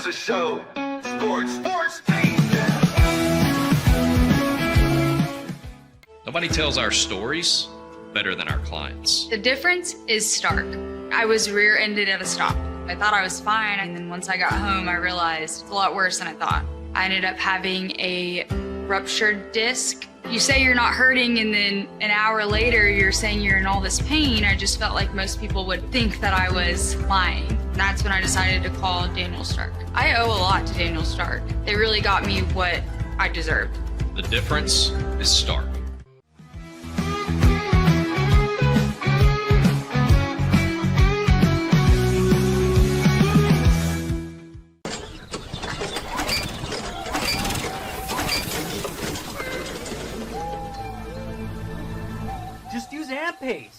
Sousa Show. Sports team. Nobody tells our stories better than our clients. The difference is stark. I was rear-ended at a stop. I thought I was fine, and then once I got home, I realized it's a lot worse than I thought. I ended up having a ruptured disc. You say you're not hurting, and then an hour later, you're saying you're in all this pain. I just felt like most people would think that I was lying. And that's when I decided to call Daniel Stark. I owe a lot to Daniel Stark. They really got me what I deserved. The difference is stark. Just use AMP-Pace.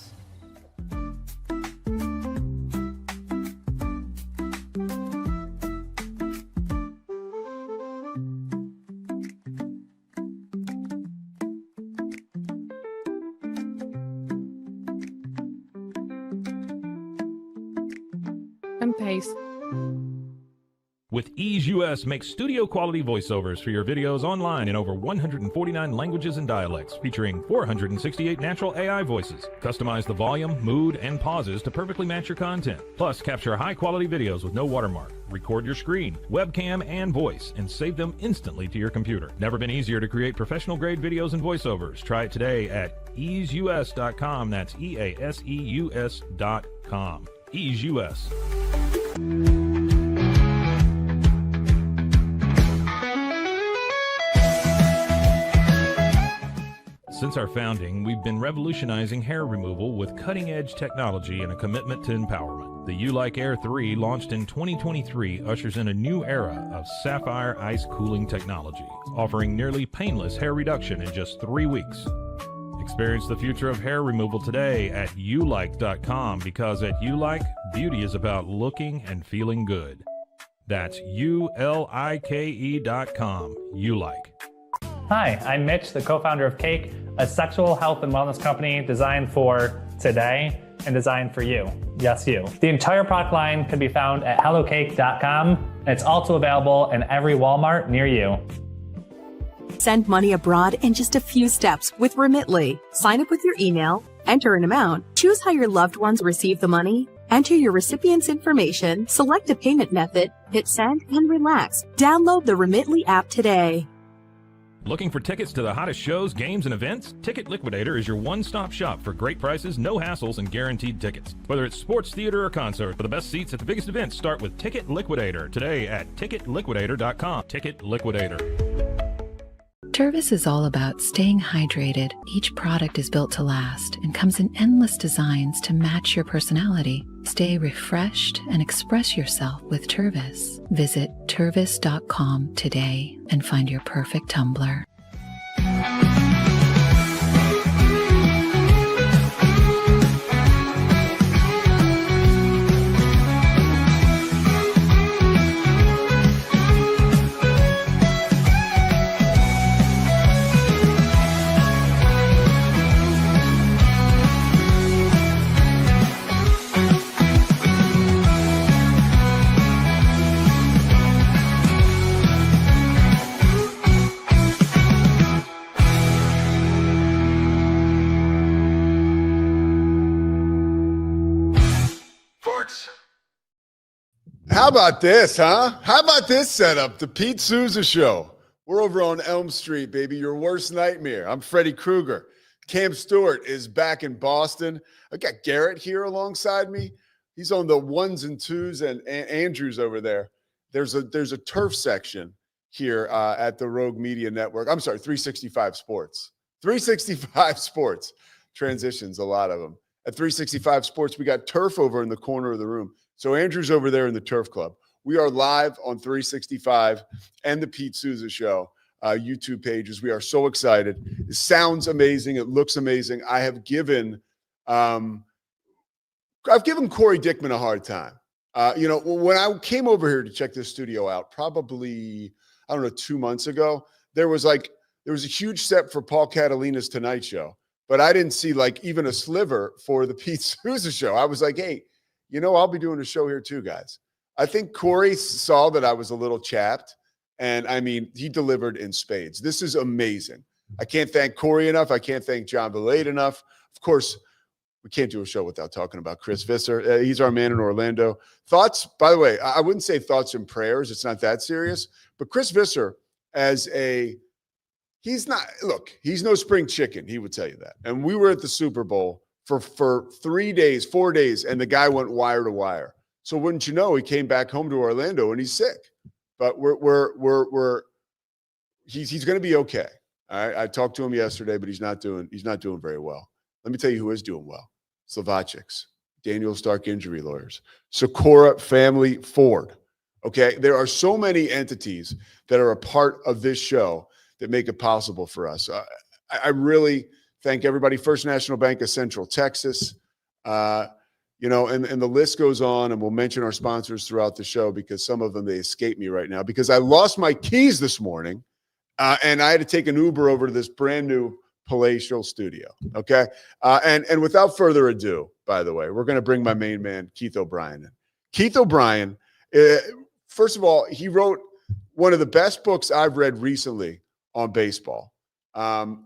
AMP-Pace. With Ease US, make studio quality voiceovers for your videos online in over 149 languages and dialects, featuring 468 natural AI voices. Customize the volume, mood, and pauses to perfectly match your content. Plus, capture high quality videos with no watermark. Record your screen, webcam, and voice, and save them instantly to your computer. Never been easier to create professional grade videos and voiceovers. Try it today at easeus.com. That's EASEUS.com. Ease US. Since our founding, we've been revolutionizing hair removal with cutting-edge technology and a commitment to empowerment. The U-Like Air 3, launched in 2023, ushers in a new era of sapphire ice cooling technology, offering nearly painless hair reduction in just 3 weeks. Experience the future of hair removal today at ulike.com, because at U-Like, beauty is about looking and feeling good. That's ULIKE.com. U-Like. Hi, I'm Mitch, the co-founder of Cake, a sexual health and wellness company designed for today and designed for you. Yes, you. The entire product line can be found at hellocake.com, and it's also available in every Walmart near you. Send money abroad in just a few steps with Remitly. Sign up with your email, enter an amount, choose how your loved ones receive the money, enter your recipient's information, select a payment method, hit send, and relax. Download the Remitly app today. Looking for tickets to the hottest shows, games, and events? Ticket Liquidator is your one-stop shop for great prices, no hassles, and guaranteed tickets. Whether it's sports, theater, or concert, for the best seats at the biggest events, start with Ticket Liquidator today at ticketliquidator.com. Ticket Liquidator. Tervis is all about staying hydrated. Each product is built to last and comes in endless designs to match your personality. Stay refreshed and express yourself with Tervis. Visit tervis.com today and find your perfect tumbler. How about this, huh? How about this setup? The Pete Sousa Show. We're over on Elm Street, baby. Your worst nightmare. I'm Freddie Krueger. Cam Stewart is back in Boston. I got Garrett here alongside me. He's on the ones and twos, and Andrew's over there. There's a turf section here at the Rogue Media Network. I'm sorry, 365 Sports. 365 Sports. Transitions, a lot of them. At 365 Sports, we got turf over in the corner of the room. So Andrew's over there in the Turf Club. We are live on 365 and the Pete Sousa Show YouTube pages. We are so excited. It sounds amazing. It looks amazing. I've given Corey Dickman a hard time. When I came over here to check this studio out, probably, 2 months ago, there was a huge set for Paul Catalina's Tonight Show, but I didn't see even a sliver for the Pete Sousa Show. I was like, hey, I'll be doing a show here too, guys. I think Corey saw that I was a little chapped, and I mean, he delivered in spades. This is amazing. I can't thank Corey enough. I can't thank John Belade enough. Of course, we can't do a show without talking about Chris Visser. He's our man in Orlando. Thoughts, by the way, I wouldn't say thoughts and prayers. It's not that serious. But Chris Visser, he's no spring chicken. He would tell you that. And we were at the Super Bowl for 4 days, and the guy went wire to wire. So wouldn't you know, he came back home to Orlando and he's sick. But he's going to be okay. All right. I talked to him yesterday, but he's not doing very well. Let me tell you who is doing well. Slovakics, Daniel Stark injury lawyers, Sikora Family Ford. Okay. There are so many entities that are a part of this show that make it possible for us. I really thank everybody. First National Bank of Central Texas, and the list goes on, and we'll mention our sponsors throughout the show because some of them, they escape me right now because I lost my keys this morning and I had to take an Uber over to this brand new palatial studio. Okay. And without further ado, by the way, we're going to bring my main man, Keith O'Brien in. Keith O'Brien, first of all, he wrote one of the best books I've read recently on baseball. Cam,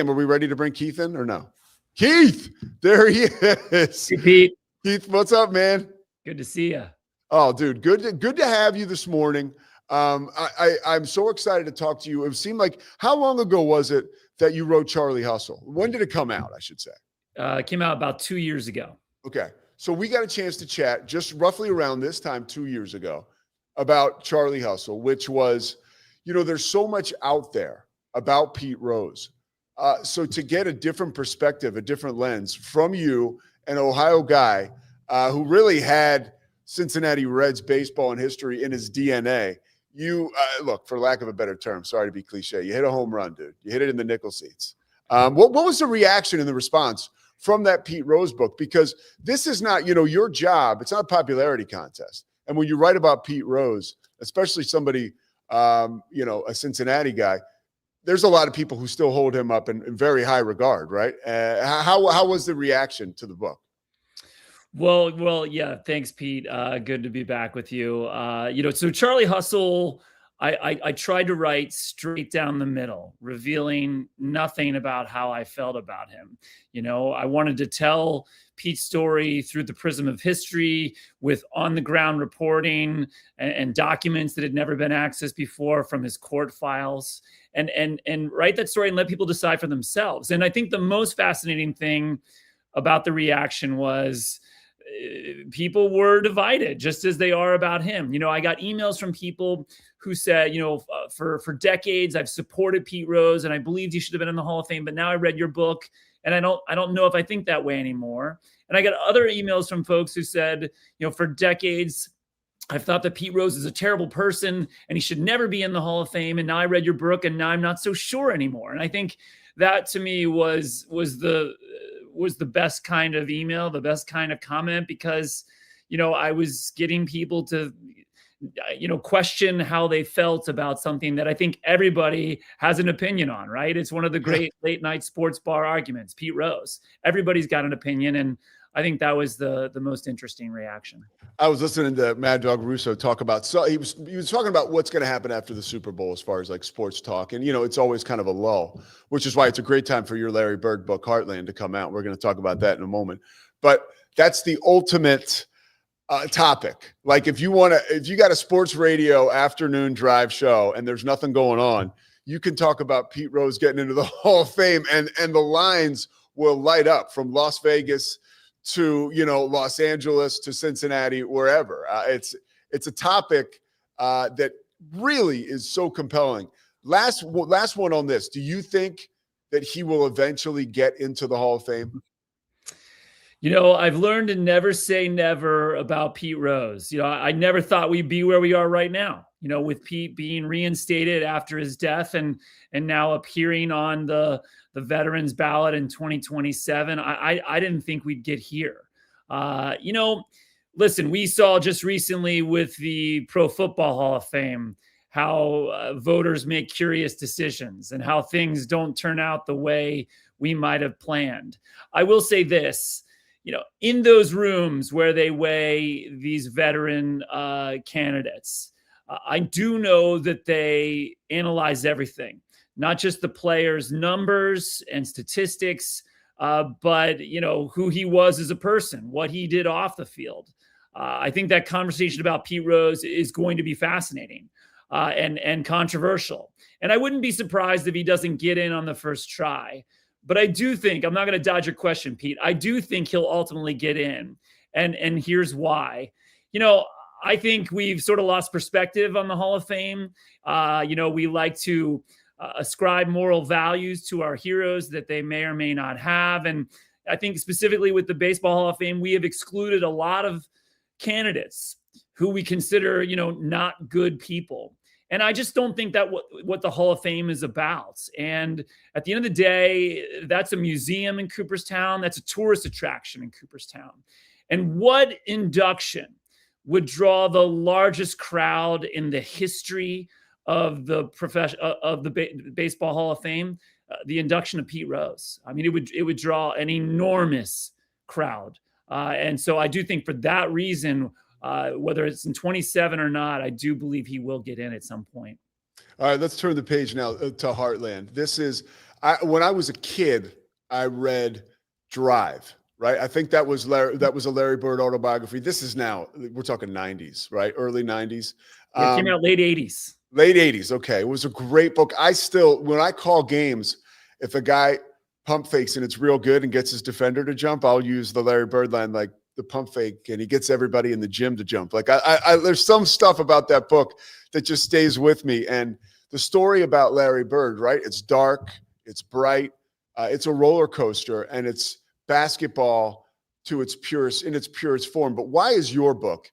are we ready to bring Keith in or no? Keith, there he is. Hey, Pete. Keith, what's up, man? Good to see you. Oh, dude, good to have you this morning. I'm so excited to talk to you. It seemed like, how long ago was it that you wrote Charlie Hustle? When did it come out, I should say? It came out about 2 years ago. Okay. So we got a chance to chat just roughly around this time 2 years ago about Charlie Hustle, which was, there's so much out there about Pete Rose. So to get a different perspective, a different lens from you, an Ohio guy who really had Cincinnati Reds baseball and history in his DNA, you look, for lack of a better term, sorry to be cliche, you hit a home run, dude. You hit it in the nickel seats. What was the reaction and the response from that Pete Rose book? Because this is not, your job. It's not a popularity contest. And when you write about Pete Rose, especially somebody, a Cincinnati guy, there's a lot of people who still hold him up in very high regard, right? How was the reaction to the book? Well, yeah. Thanks, Pete. Good to be back with you. So Charlie Hustle, I tried to write straight down the middle, revealing nothing about how I felt about him. I wanted to tell Pete's story through the prism of history with on-the-ground reporting and documents that had never been accessed before from his court files, and write that story and let people decide for themselves. And I think the most fascinating thing about the reaction was people were divided, just as they are about him. I got emails from people who said, for decades I've supported Pete Rose and I believed he should have been in the Hall of Fame, but now I read your book and I don't know if I think that way anymore. And I got other emails from folks who said, for decades I've thought that Pete Rose is a terrible person and he should never be in the Hall of Fame. And now I read your book and now I'm not so sure anymore. And I think that to me was the best kind of email, the best kind of comment, because, I was getting people to, question how they felt about something that I think everybody has an opinion on, right? It's one of the great late night sports bar arguments, Pete Rose. Everybody's got an opinion. And I think that was the most interesting reaction. I was listening to Mad Dog Russo talk about, so he was talking about what's going to happen after the Super Bowl as far as like sports talk. And, it's always kind of a lull, which is why it's a great time for your Larry Bird book, Heartland, to come out. We're going to talk about that in a moment. But that's the ultimate topic. Like if you got a sports radio afternoon drive show and there's nothing going on, you can talk about Pete Rose getting into the Hall of Fame and the lines will light up from Las Vegas to, Los Angeles to Cincinnati, wherever. It's a topic that really is so compelling. Last one on this. Do you think that he will eventually get into the Hall of Fame? I've learned to never say never about Pete Rose. I never thought we'd be where we are right now, with Pete being reinstated after his death and now appearing on the veterans ballot in 2027. I didn't think we'd get here. Listen, we saw just recently with the Pro Football Hall of Fame how voters make curious decisions and how things don't turn out the way we might have planned. I will say this, in those rooms where they weigh these veteran candidates, I do know that they analyze everything, not just the players' numbers and statistics, but who he was as a person, what he did off the field. I think that conversation about Pete Rose is going to be fascinating and controversial. And I wouldn't be surprised if he doesn't get in on the first try. But I do think, I'm not going to dodge your question, Pete. I do think he'll ultimately get in. And here's why. I think we've sort of lost perspective on the Hall of Fame. We like to ascribe moral values to our heroes that they may or may not have. And I think specifically with the Baseball Hall of Fame, we have excluded a lot of candidates who we consider, not good people. And I just don't think that what the Hall of Fame is about. And at the end of the day, that's a museum in Cooperstown. That's a tourist attraction in Cooperstown. And what induction would draw the largest crowd in the history of the Baseball Hall of Fame? The induction of Pete Rose. I mean, it would draw an enormous crowd. And so I do think for that reason, whether it's in 27 or not, I do believe he will get in at some point. All right, let's turn the page now to Heartland. This is, when I was a kid, I read Drive, right? I think that was a Larry Bird autobiography. This is now, we're talking 90s, right? Early 90s. It came out late 80s. Late 80s, okay. It was a great book. When I call games, if a guy pump fakes and it's real good and gets his defender to jump, I'll use the Larry Bird line, like the pump fake, and he gets everybody in the gym to jump. Like there's some stuff about that book that just stays with me. And the story about Larry Bird, right? It's dark, it's bright, it's a roller coaster, and it's basketball in its purest form. But why is your book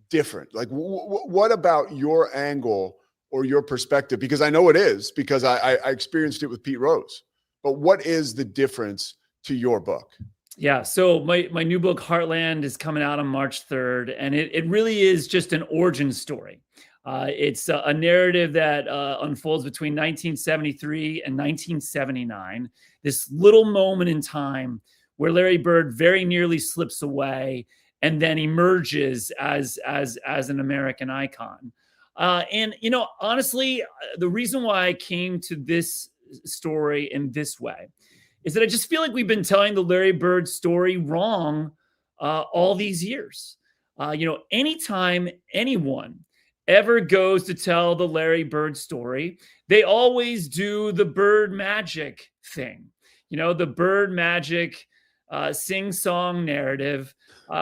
different? Like, what about your angle or your perspective? Because I know it is, because I experienced it with Pete Rose. But what is the difference to your book? Yeah, so my new book, Heartland, is coming out on March 3rd, and it really is just an origin story. It's a narrative that unfolds between 1973 and 1979, this little moment in time where Larry Bird very nearly slips away and then emerges as an American icon. And honestly, the reason why I came to this story in this way is that I just feel like we've been telling the Larry Bird story wrong all these years. Anytime anyone ever goes to tell the Larry Bird story, they always do the Bird magic thing. The Bird magic sing-song narrative,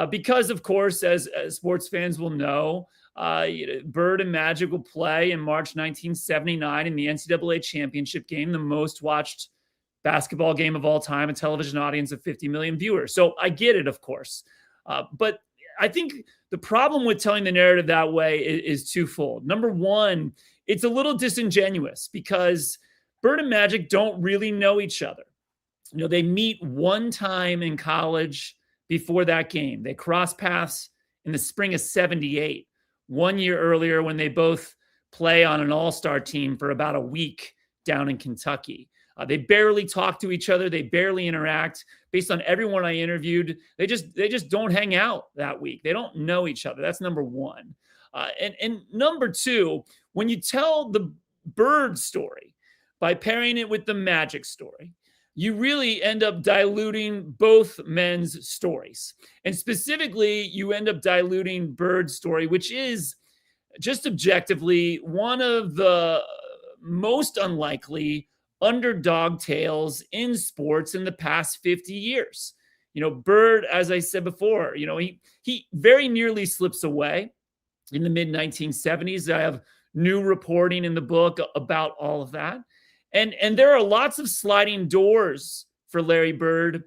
because of course, as sports fans will know, Bird and Magic will play in March 1979 in the NCAA championship game, the most watched basketball game of all time, a television audience of 50 million viewers. So I get it, of course. But I think the problem with telling the narrative that way is twofold. Number one, it's a little disingenuous because Bird and Magic don't really know each other. They meet one time in college before that game. They cross paths in the spring of 78, 1 year earlier when they both play on an all-star team for about a week down in Kentucky. They barely talk to each other. They barely interact. Based on everyone I interviewed, they just don't hang out that week. They don't know each other. That's number one. And number two, when you tell the Bird story by pairing it with the Magic story, you really end up diluting both men's stories. And specifically, you end up diluting Bird's story, which is just objectively one of the most unlikely underdog tales in sports in the past 50 years. Bird, as I said before, he very nearly slips away in the mid 1970s. I have new reporting in the book about all of that. And there are lots of sliding doors for Larry Bird,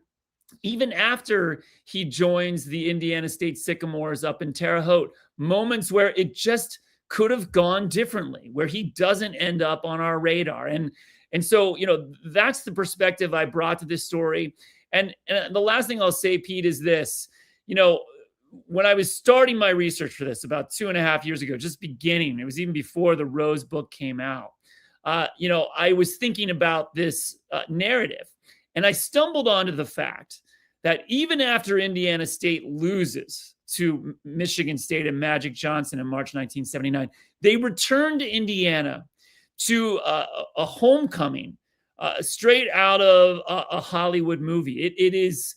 even after he joins the Indiana State Sycamores up in Terre Haute, moments where it just could have gone differently, where he doesn't end up on our radar. And so, that's the perspective I brought to this story. And the last thing I'll say, Pete, is this. When I was starting my research for this about 2.5 years ago, just beginning, it was even before the Rose book came out, I was thinking about this narrative, and I stumbled onto the fact that even after Indiana State loses to Michigan State and Magic Johnson in March 1979, they returned to Indiana to a homecoming straight out of a Hollywood movie. It is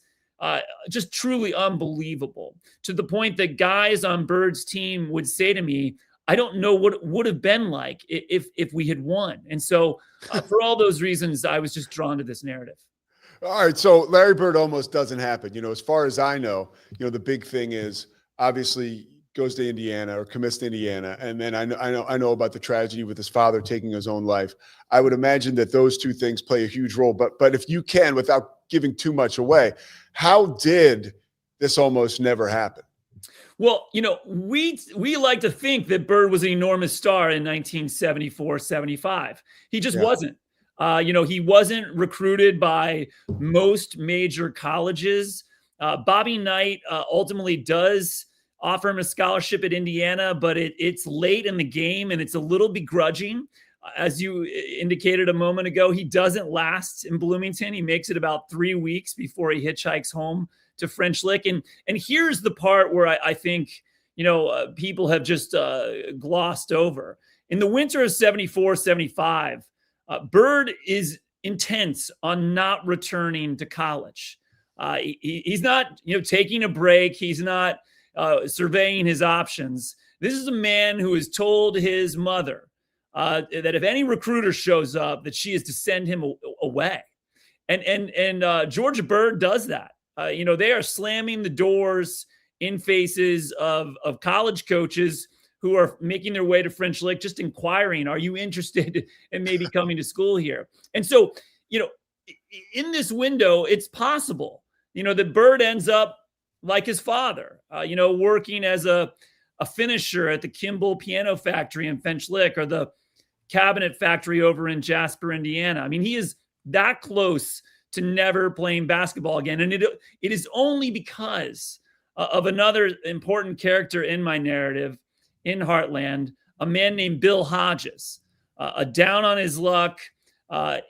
just truly unbelievable, to the point that guys on Bird's team would say to me, I don't know what it would have been like if we had won. And so for all those reasons, I was just drawn to this narrative. All right, so Larry Bird almost doesn't happen. As far as I know, the big thing is obviously goes to Indiana or commits to Indiana, and then I know about the tragedy with his father taking his own life. I would imagine that those two things play a huge role. But if you can, without giving too much away, how did this almost never happen? Well, we like to think that Bird was an enormous star in 1974-75. He just wasn't. He wasn't recruited by most major colleges. Bobby Knight ultimately does offer him a scholarship at Indiana, but it's late in the game and it's a little begrudging. As you indicated a moment ago, he doesn't last in Bloomington. He makes it about 3 weeks before he hitchhikes home to French Lick. And here's the part where I think, people have just glossed over. In the winter of 74-75, Bird is intense on not returning to college. He's not, taking a break. He's not surveying his options. This is a man who has told his mother that if any recruiter shows up, that she is to send him away. And Georgia Bird does that. They are slamming the doors in faces of college coaches who are making their way to French Lick, just inquiring, are you interested in maybe coming to school here? And so, in this window, it's possible, that Bird ends up like his father, working as a finisher at the Kimball Piano Factory in French Lick or the Cabinet Factory over in Jasper, Indiana. I mean, he is that close to never playing basketball again. And it is only because of another important character in my narrative in Heartland, a man named Bill Hodges, a down on his luck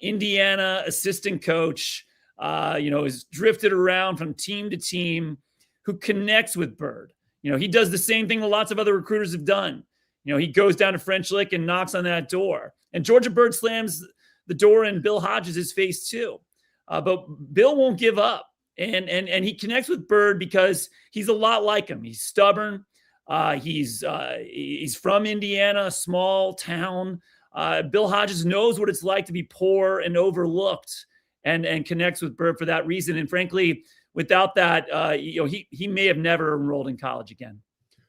Indiana assistant coach, is drifted around from team to team, who connects with Bird. He does the same thing that lots of other recruiters have done. He goes down to French Lick and knocks on that door. And Georgia Bird slams the door in Bill Hodges' face too. But Bill won't give up. And he connects with Bird because he's a lot like him. He's stubborn. He's from Indiana, a small town. Bill Hodges knows what it's like to be poor and overlooked, and connects with Bird for that reason. And frankly, without that, he may have never enrolled in college again.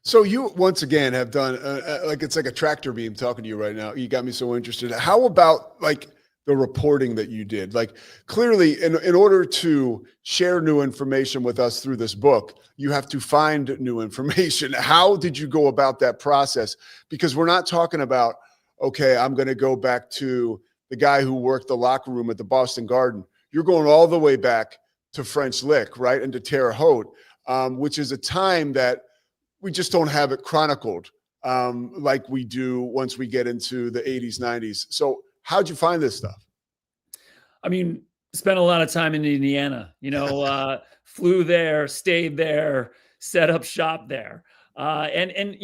So you once again have done it's like a tractor beam talking to you right now. You got me so interested. How about the reporting that you did? Clearly, in order to share new information with us through this book, you have to find new information. How did you go about that process? Because we're not talking about, okay, I'm going to go back to the guy who worked the locker room at the Boston Garden. You're going all the way back to French Lick, right? And to Terre Haute, which is a time that we just don't have it chronicled like we do once we get into the 80s, 90s. So how'd you find this stuff? I mean, spent a lot of time in Indiana, flew there, stayed there, set up shop there. And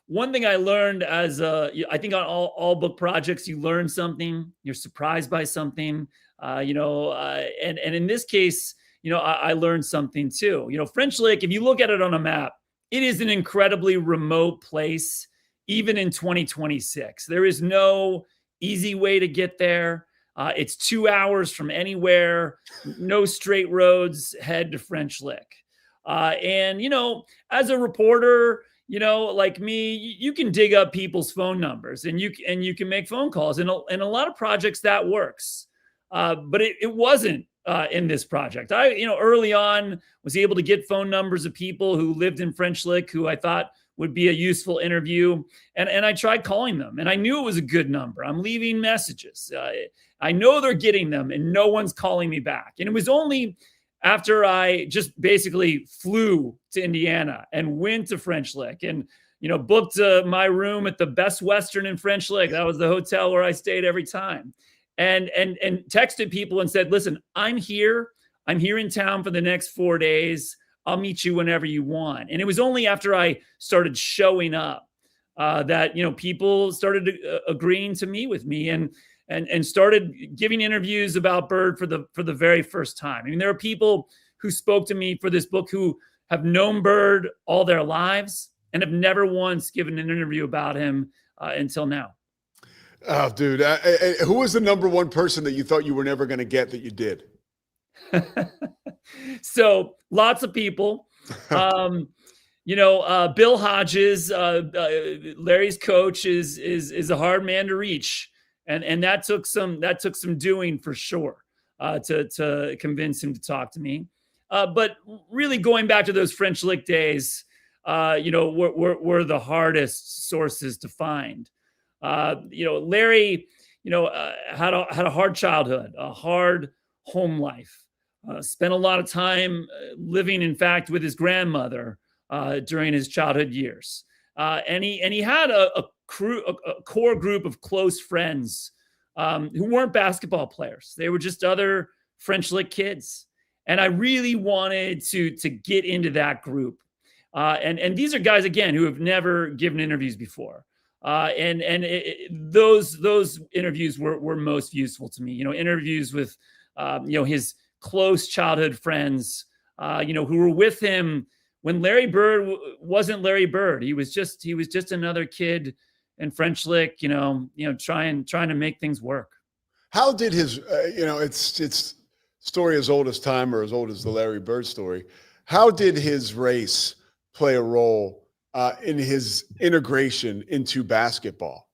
one thing I learned I think on all book projects, you learn something, you're surprised by something, and in this case, I learned something too. French Lick, if you look at it on a map, it is an incredibly remote place, even in 2026. There is no easy way to get there. It's 2 hours from anywhere, no straight roads head to French Lick. And as a reporter, like me, you can dig up people's phone numbers and you can make phone calls. And a lot of projects that works. But it wasn't in this project. I, early on was able to get phone numbers of people who lived in French Lick who I thought would be a useful interview. And I tried calling them and I knew it was a good number. I'm leaving messages. I know they're getting them and no one's calling me back. And it was only after I just basically flew to Indiana and went to French Lick and, booked my room at the Best Western in French Lick. That was the hotel where I stayed every time. And texted people and said, listen, I'm here. I'm here in town for the next 4 days. I'll meet you whenever you want. And it was only after I started showing up that, people started agreeing to meet with me and started giving interviews about Bird for the very first time. I mean, there are people who spoke to me for this book who have known Bird all their lives and have never once given an interview about him until now. Oh, dude. Who was the number one person that you thought you were never going to get that you did? So lots of people. Bill Hodges, Larry's coach, is a hard man to reach. And that took some doing for sure to convince him to talk to me. But really going back to those French Lick days, were the hardest sources to find. Larry, had a hard childhood, a hard home life, spent a lot of time living, in fact, with his grandmother during his childhood years. And he had a core group of close friends who weren't basketball players. They were just other French Lick kids. And I really wanted to get into that group. And these are guys, again, who have never given interviews before. Those interviews were most useful to me. Interviews with, his close childhood friends, who were with him when Larry Bird wasn't Larry Bird. He was just another kid in French Lick, trying to make things work. How did his, it's story as old as time or as old as the Larry Bird story. How did his race play a role in his integration into basketball?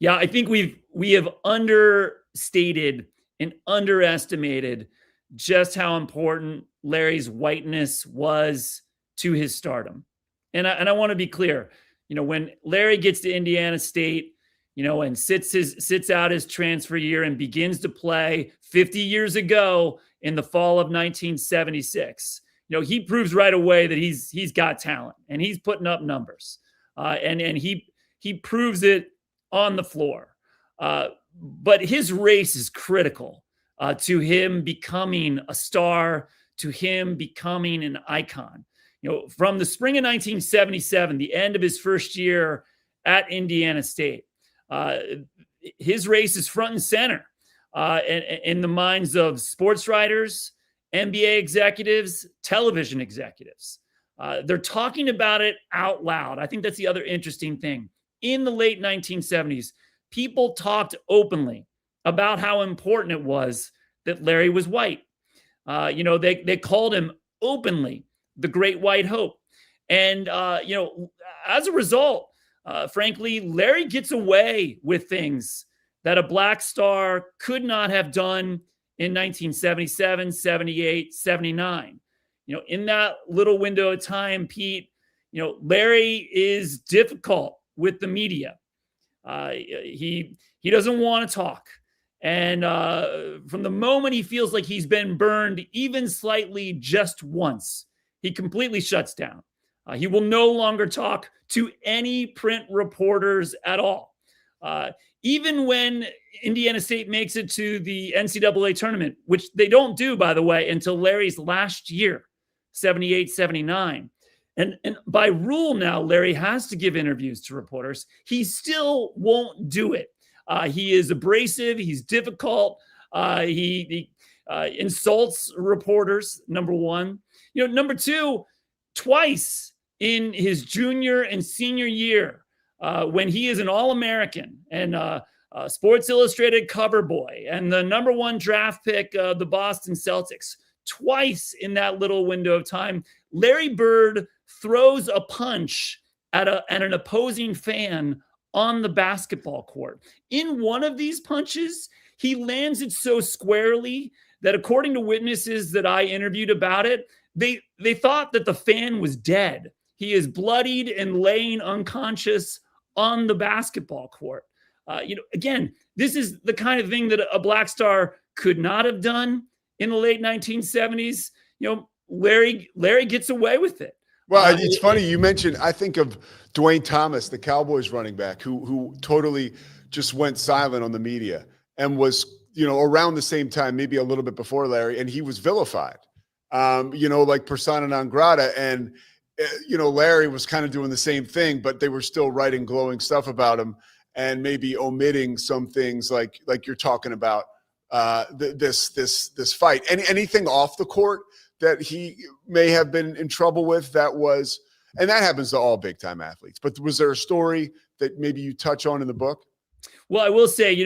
Yeah, I think we have understated and underestimated just how important Larry's whiteness was to his stardom. And I want to be clear, when Larry gets to Indiana State, and sits out his transfer year and begins to play 50 years ago in the fall of 1976, he proves right away that he's got talent and he's putting up numbers, and he proves it on the floor. But his race is critical to him becoming a star, to him becoming an icon. From the spring of 1977, the end of his first year at Indiana State, his race is front and center in the minds of sports writers, NBA executives, television executives. They're talking about it out loud. I think that's the other interesting thing. In the late 1970s, people talked openly about how important it was that Larry was white. They called him openly the Great White Hope. And, as a result, frankly, Larry gets away with things that a black star could not have done in 1977, 78, 79. In that little window of time, Pete, Larry is difficult with the media. He doesn't want to talk. And from the moment he feels like he's been burned even slightly just once, he completely shuts down. He will no longer talk to any print reporters at all. Even when Indiana State makes it to the NCAA tournament, which they don't do, by the way, until Larry's last year, 78, 79. And by rule now, Larry has to give interviews to reporters. He still won't do it. He is abrasive. He's difficult. He insults reporters, number one. Number two, twice in his junior and senior year, when he is an All-American and Sports Illustrated cover boy and the number one draft pick of the Boston Celtics, twice in that little window of time, Larry Bird throws a punch at an opposing fan on the basketball court. In one of these punches, he lands it so squarely that, according to witnesses that I interviewed about it, they thought that the fan was dead. He is bloodied and laying unconscious on the basketball court. Again, this is the kind of thing that a black star could not have done in the late 1970s. Larry gets away with it. Well, it's funny you mentioned. I think of Dwayne Thomas, the Cowboys running back, who totally just went silent on the media and was around the same time, maybe a little bit before Larry, and he was vilified, like persona non grata. And, Larry was kind of doing the same thing, but they were still writing glowing stuff about him and maybe omitting some things like you're talking about this fight. Anything off the court that he may have been in trouble with and that happens to all big time athletes, but was there a story that maybe you touch on in the book? Well, I will say,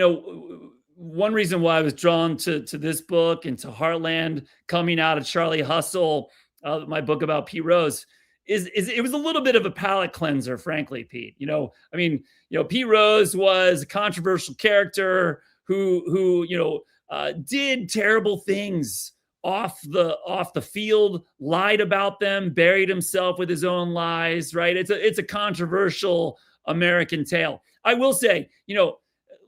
one reason why I was drawn to this book and to Heartland coming out of Charlie Hustle, my book about Pete Rose, is it was a little bit of a palate cleanser, frankly, Pete. Pete Rose was a controversial character who did terrible things off the field, lied about them, buried himself with his own lies, right? It's a controversial American tale. I will say,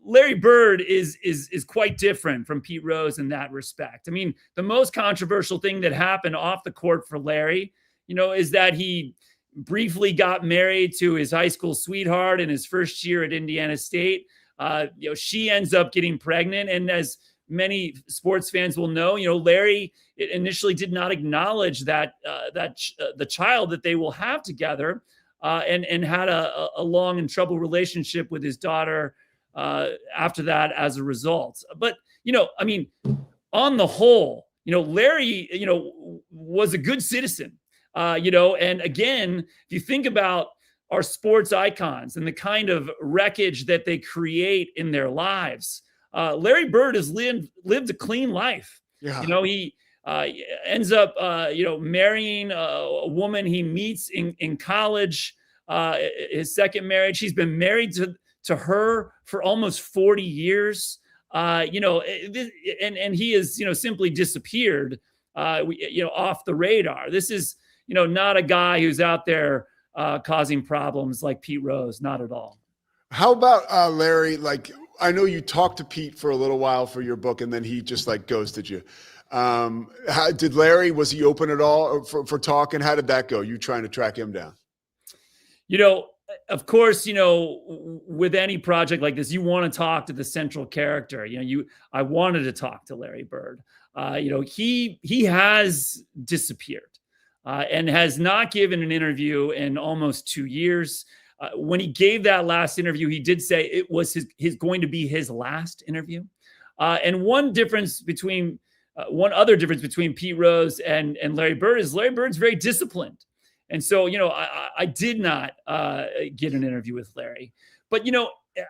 Larry Bird is quite different from Pete Rose in that respect. I mean, the most controversial thing that happened off the court for Larry, is that he briefly got married to his high school sweetheart in his first year at Indiana State. She ends up getting pregnant, and as many sports fans will know, Larry initially did not acknowledge that the child that they will have together, and had a long and troubled relationship with his daughter after that as a result. But on the whole, Larry, was a good citizen. And again, if you think about our sports icons and the kind of wreckage that they create in their lives, Larry Bird has lived a clean life. Yeah. He ends up, marrying a woman he meets in college, his second marriage. He's been married to her for almost 40 years. And he is, simply disappeared, off the radar. This is, not a guy who's out there causing problems like Pete Rose, not at all. How about Larry? Like, I know you talked to Pete for a little while for your book, and then he just ghosted you. Did Larry, was he open at all for talking? How did that go? You trying to track him down? Of course, with any project like this, you want to talk to the central character. I wanted to talk to Larry Bird. He has disappeared and has not given an interview in almost 2 years. When he gave that last interview, he did say it was his going to be his last interview. And one other difference between Pete Rose and Larry Bird is Larry Bird's very disciplined. And so, I did not get an interview with Larry. But,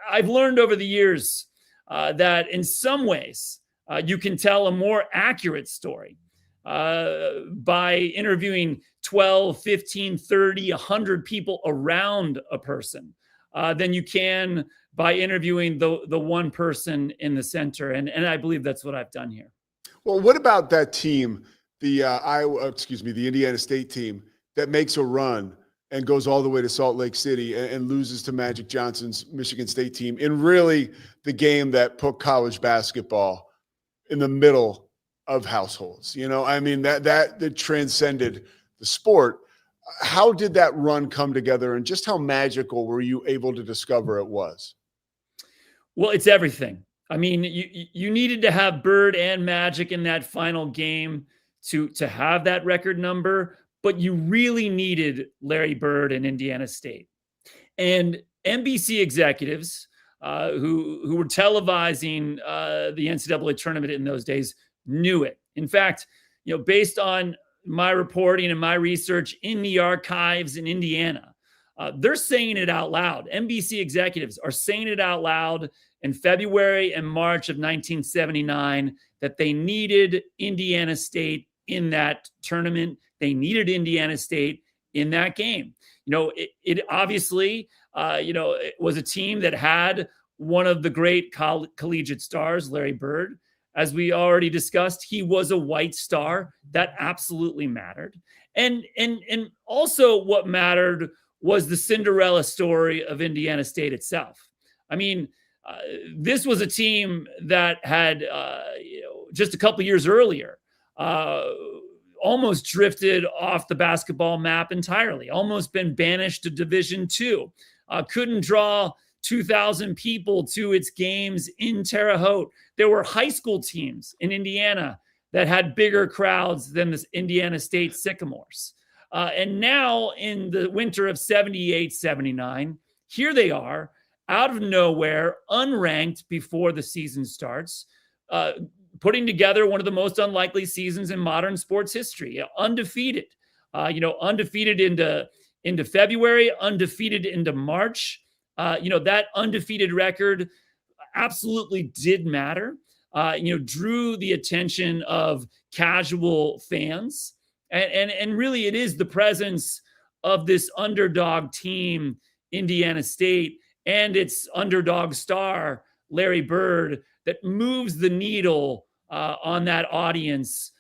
I've learned over the years that in some ways you can tell a more accurate story by interviewing 12, 15, 30, 100 people around a person than you can by interviewing the one person in the center. And I believe that's what I've done here. Well, what about that team, the Indiana State team that makes a run and goes all the way to Salt Lake City and loses to Magic Johnson's Michigan State team in really the game that put college basketball in the middle of households? That transcended the sport. How did that run come together, and just how magical were you able to discover it was? Well, it's everything. I mean, you needed to have Bird and Magic in that final game to have that record number, but you really needed Larry Bird and Indiana State. And NBC executives who were televising the NCAA tournament in those days knew it. In fact, based on my reporting and my research in the archives in Indiana, they're saying it out loud. NBC executives are saying it out loud in February and March of 1979 that they needed Indiana State in that tournament. They needed Indiana State in that game. It obviously, it was a team that had one of the great collegiate stars, Larry Bird. As we already discussed, he was a white star. That absolutely mattered. And also what mattered was the Cinderella story of Indiana State itself. I mean, this was a team that had, just a couple years earlier, almost drifted off the basketball map entirely, almost been banished to Division II, couldn't draw 2,000 people to its games in Terre Haute. There were high school teams in Indiana that had bigger crowds than the Indiana State Sycamores. And now in the winter of 78, 79, here they are out of nowhere, unranked before the season starts, putting together one of the most unlikely seasons in modern sports history, undefeated, undefeated into February, undefeated into March. That undefeated record absolutely did matter, drew the attention of casual fans. And really it is the presence of this underdog team, Indiana State, and its underdog star, Larry Bird, that moves the needle on that audience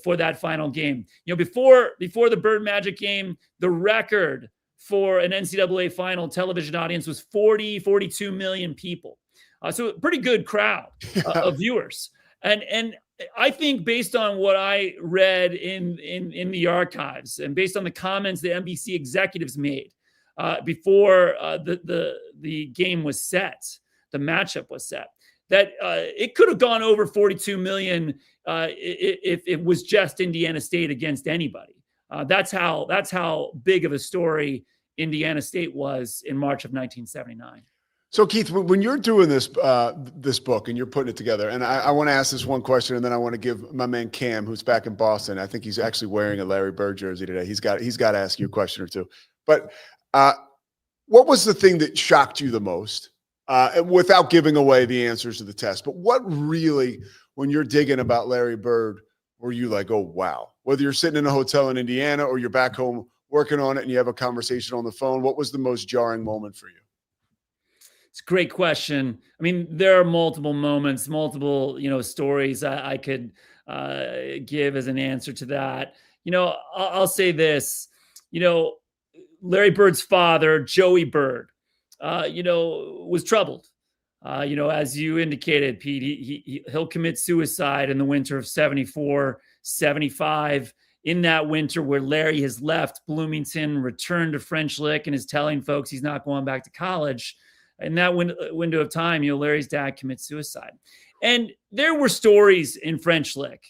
for that final game. Before the Bird Magic game, the record for an NCAA final television audience was 42 million people. So a pretty good crowd of viewers. And I think based on what I read in the archives and based on the comments the NBC executives made before the game was set, the matchup was set, that it could have gone over 42 million if it was just Indiana State against anybody. That's how big of a story Indiana State was in March of 1979. So Keith, when you're doing this book and you're putting it together, and I want to ask this one question, and then I want to give my man Cam, who's back in Boston. I think he's actually wearing a Larry Bird jersey today. He's got to ask you a question or two. But what was the thing that shocked you the most, without giving away the answers to the test? But what really, when you're digging about Larry Bird, were you like, oh wow? Whether you're sitting in a hotel in Indiana or you're back home working on it and you have a conversation on the phone, what was the most jarring moment for you? It's a great question. I mean, there are multiple moments, multiple, stories I could give as an answer to that. I'll say this, Larry Bird's father, Joey Bird, was troubled. As you indicated, Pete, he'll commit suicide in the winter of 74, 75. In that winter where Larry has left Bloomington, returned to French Lick, and is telling folks he's not going back to college. In that window of time, Larry's dad commits suicide. And there were stories in French Lick,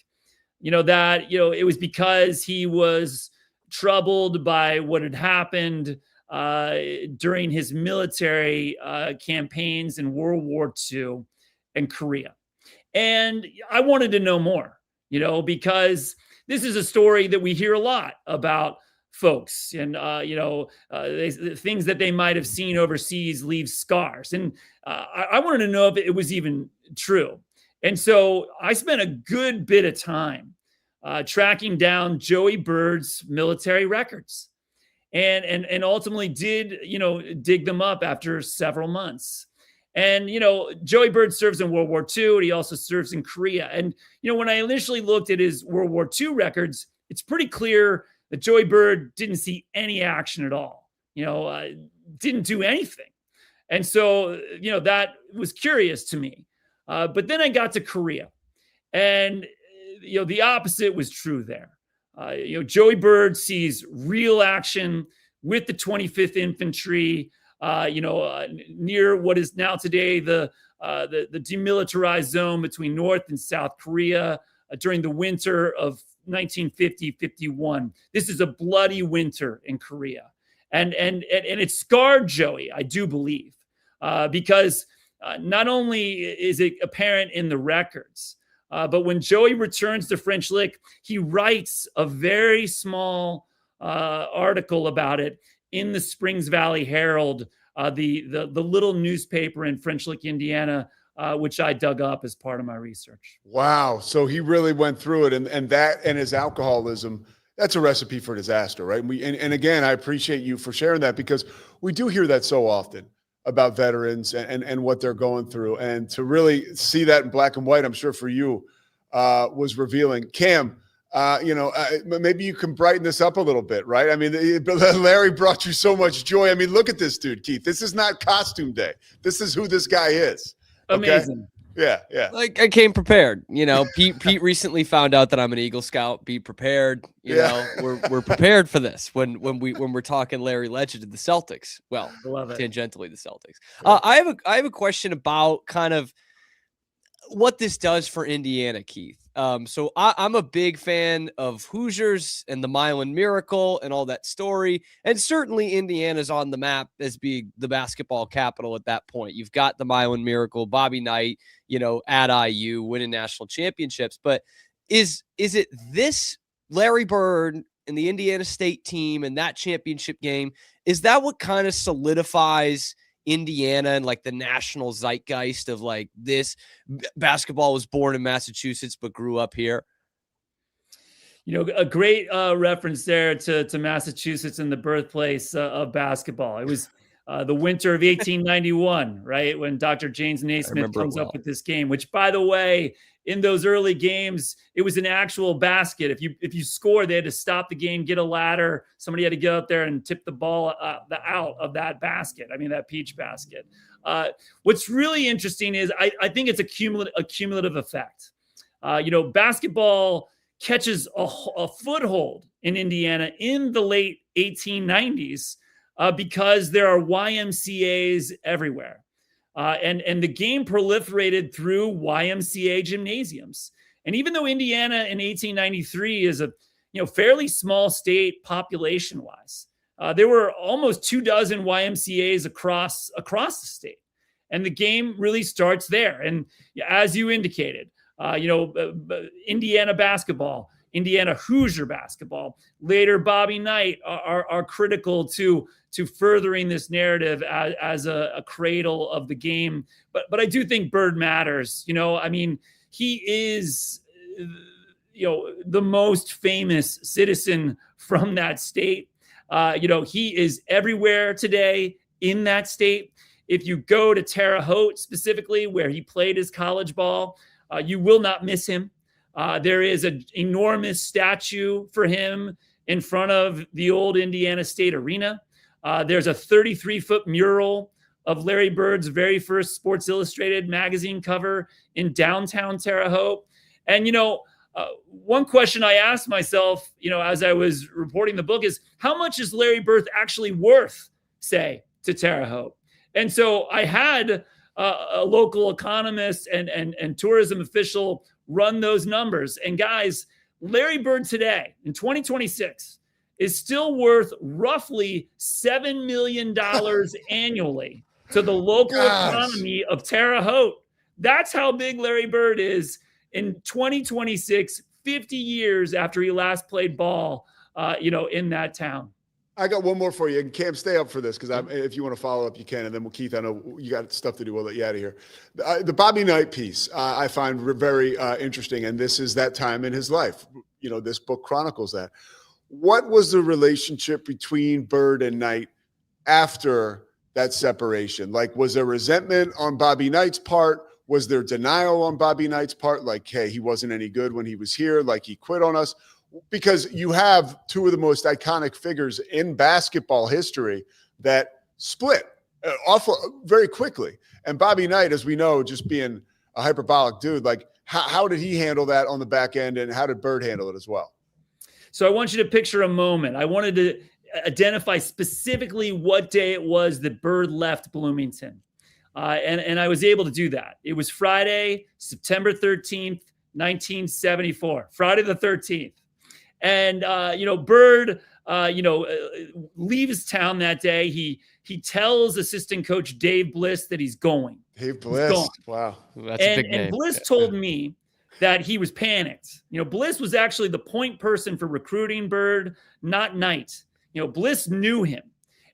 that, it was because he was troubled by what had happened during his military campaigns in World War II and Korea. And I wanted to know more, because this is a story that we hear a lot about folks and, things that they might have seen overseas leave scars. And I wanted to know if it was even true. And so I spent a good bit of time tracking down Joey Bird's military records and ultimately did, dig them up after several months. And, Joey Bird serves in World War II, and he also serves in Korea. And, when I initially looked at his World War II records, it's pretty clear that Joey Bird didn't see any action at all, didn't do anything. And so, that was curious to me. But then I got to Korea, and, the opposite was true there. Joey Bird sees real action with the 25th Infantry, near what is now today the demilitarized zone between North and South Korea during the winter of 1950-51. This is a bloody winter in Korea, and it scarred Joey, I do believe, because not only is it apparent in the records, but when Joey returns to French Lick, he writes a very small article about it in the Springs Valley Herald, the little newspaper in French Lick, Indiana, which I dug up as part of my research. Wow. So he really went through it, and that and his alcoholism, that's a recipe for disaster, right? And again, I appreciate you for sharing that, because we do hear that so often about veterans and what they're going through. And to really see that in black and white, I'm sure for you was revealing. Cam, maybe you can brighten this up a little bit, right? I mean, Larry brought you so much joy. I mean, look at this dude, Keith. This is not costume day. This is who this guy is. Okay? Amazing. Yeah, yeah. Like I came prepared. Pete recently found out that I'm an Eagle Scout. Be prepared. We're prepared for this when we're talking Larry Legend and the Celtics. Well, tangentially the Celtics. I have a question about kind of what this does for Indiana, Keith. So I'm a big fan of Hoosiers and the Milan Miracle and all that story. And certainly Indiana's on the map as being the basketball capital at that point. You've got the Milan Miracle, Bobby Knight, at IU winning national championships. But is it this Larry Bird and the Indiana State team and that championship game? Is that what kind of solidifies Indiana and like the national zeitgeist of like this basketball was born in Massachusetts but grew up here? A great reference there to Massachusetts and the birthplace of basketball. It was the winter of 1891, right, when Dr. James Naismith comes up with this game, which, by the way, in those early games, it was an actual basket. If you scored, they had to stop the game, get a ladder. Somebody had to get out there and tip the ball out of that basket. I mean, that peach basket. What's really interesting is I think it's a cumulative effect. Basketball catches a foothold in Indiana in the late 1890s because there are YMCAs everywhere. And the game proliferated through YMCA gymnasiums. And even though Indiana in 1893 is a fairly small state population-wise, there were almost 24 YMCAs across the state. And the game really starts there. And as you indicated, Indiana basketball, Indiana Hoosier basketball, later Bobby Knight are critical to furthering this narrative as a cradle of the game. But I do think Bird matters. He is, the most famous citizen from that state. He is everywhere today in that state. If you go to Terre Haute specifically, where he played his college ball, you will not miss him. There is an enormous statue for him in front of the old Indiana State Arena. There's a 33-foot mural of Larry Bird's very first Sports Illustrated magazine cover in downtown Terre Haute. And, one question I asked myself, as I was reporting the book is, how much is Larry Bird actually worth, say, to Terre Haute? And so I had a local economist and tourism official run those numbers. And guys, Larry Bird today in 2026 is still worth roughly $7 million annually to the local economy of Terre Haute. That's how big Larry Bird is in 2026, 50 years after he last played ball, in that town. I got one more for you. And Cam, stay up for this because if you want to follow up, you can. And then, Keith, I know you got stuff to do. We'll let you out of here. The Bobby Knight piece I find very interesting. And this is that time in his life. This book chronicles that. What was the relationship between Bird and Knight after that separation? Like, was there resentment on Bobby Knight's part? Was there denial on Bobby Knight's part? Like, hey, he wasn't any good when he was here. Like, he quit on us. Because you have two of the most iconic figures in basketball history that split very quickly. And Bobby Knight, as we know, just being a hyperbolic dude, like how did he handle that on the back end, and how did Bird handle it as well? So I want you to picture a moment. I wanted to identify specifically what day it was that Bird left Bloomington. And I was able to do that. It was Friday, September 13th, 1974, Friday the 13th. And, Bird, leaves town that day. He tells assistant coach Dave Bliss that he's going. Dave Bliss. Wow. That's a big name. And Bliss told me that he was panicked. Bliss was actually the point person for recruiting Bird, not Knight. Bliss knew him.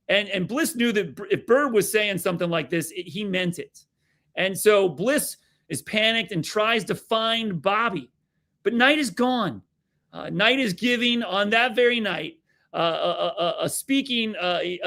And Bliss knew that if Bird was saying something like this, he meant it. And so Bliss is panicked and tries to find Bobby. But Knight is gone. Knight is giving on that very night a speaking.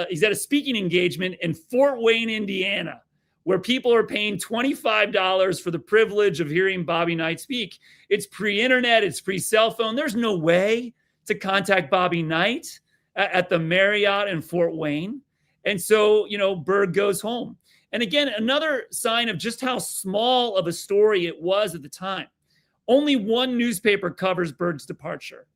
He's at a speaking engagement in Fort Wayne, Indiana, where people are paying $25 for the privilege of hearing Bobby Knight speak. It's pre-internet. It's pre-cell phone. There's no way to contact Bobby Knight at the Marriott in Fort Wayne. And so, Bird goes home. And again, another sign of just how small of a story it was at the time. Only one newspaper covers Bird's departure.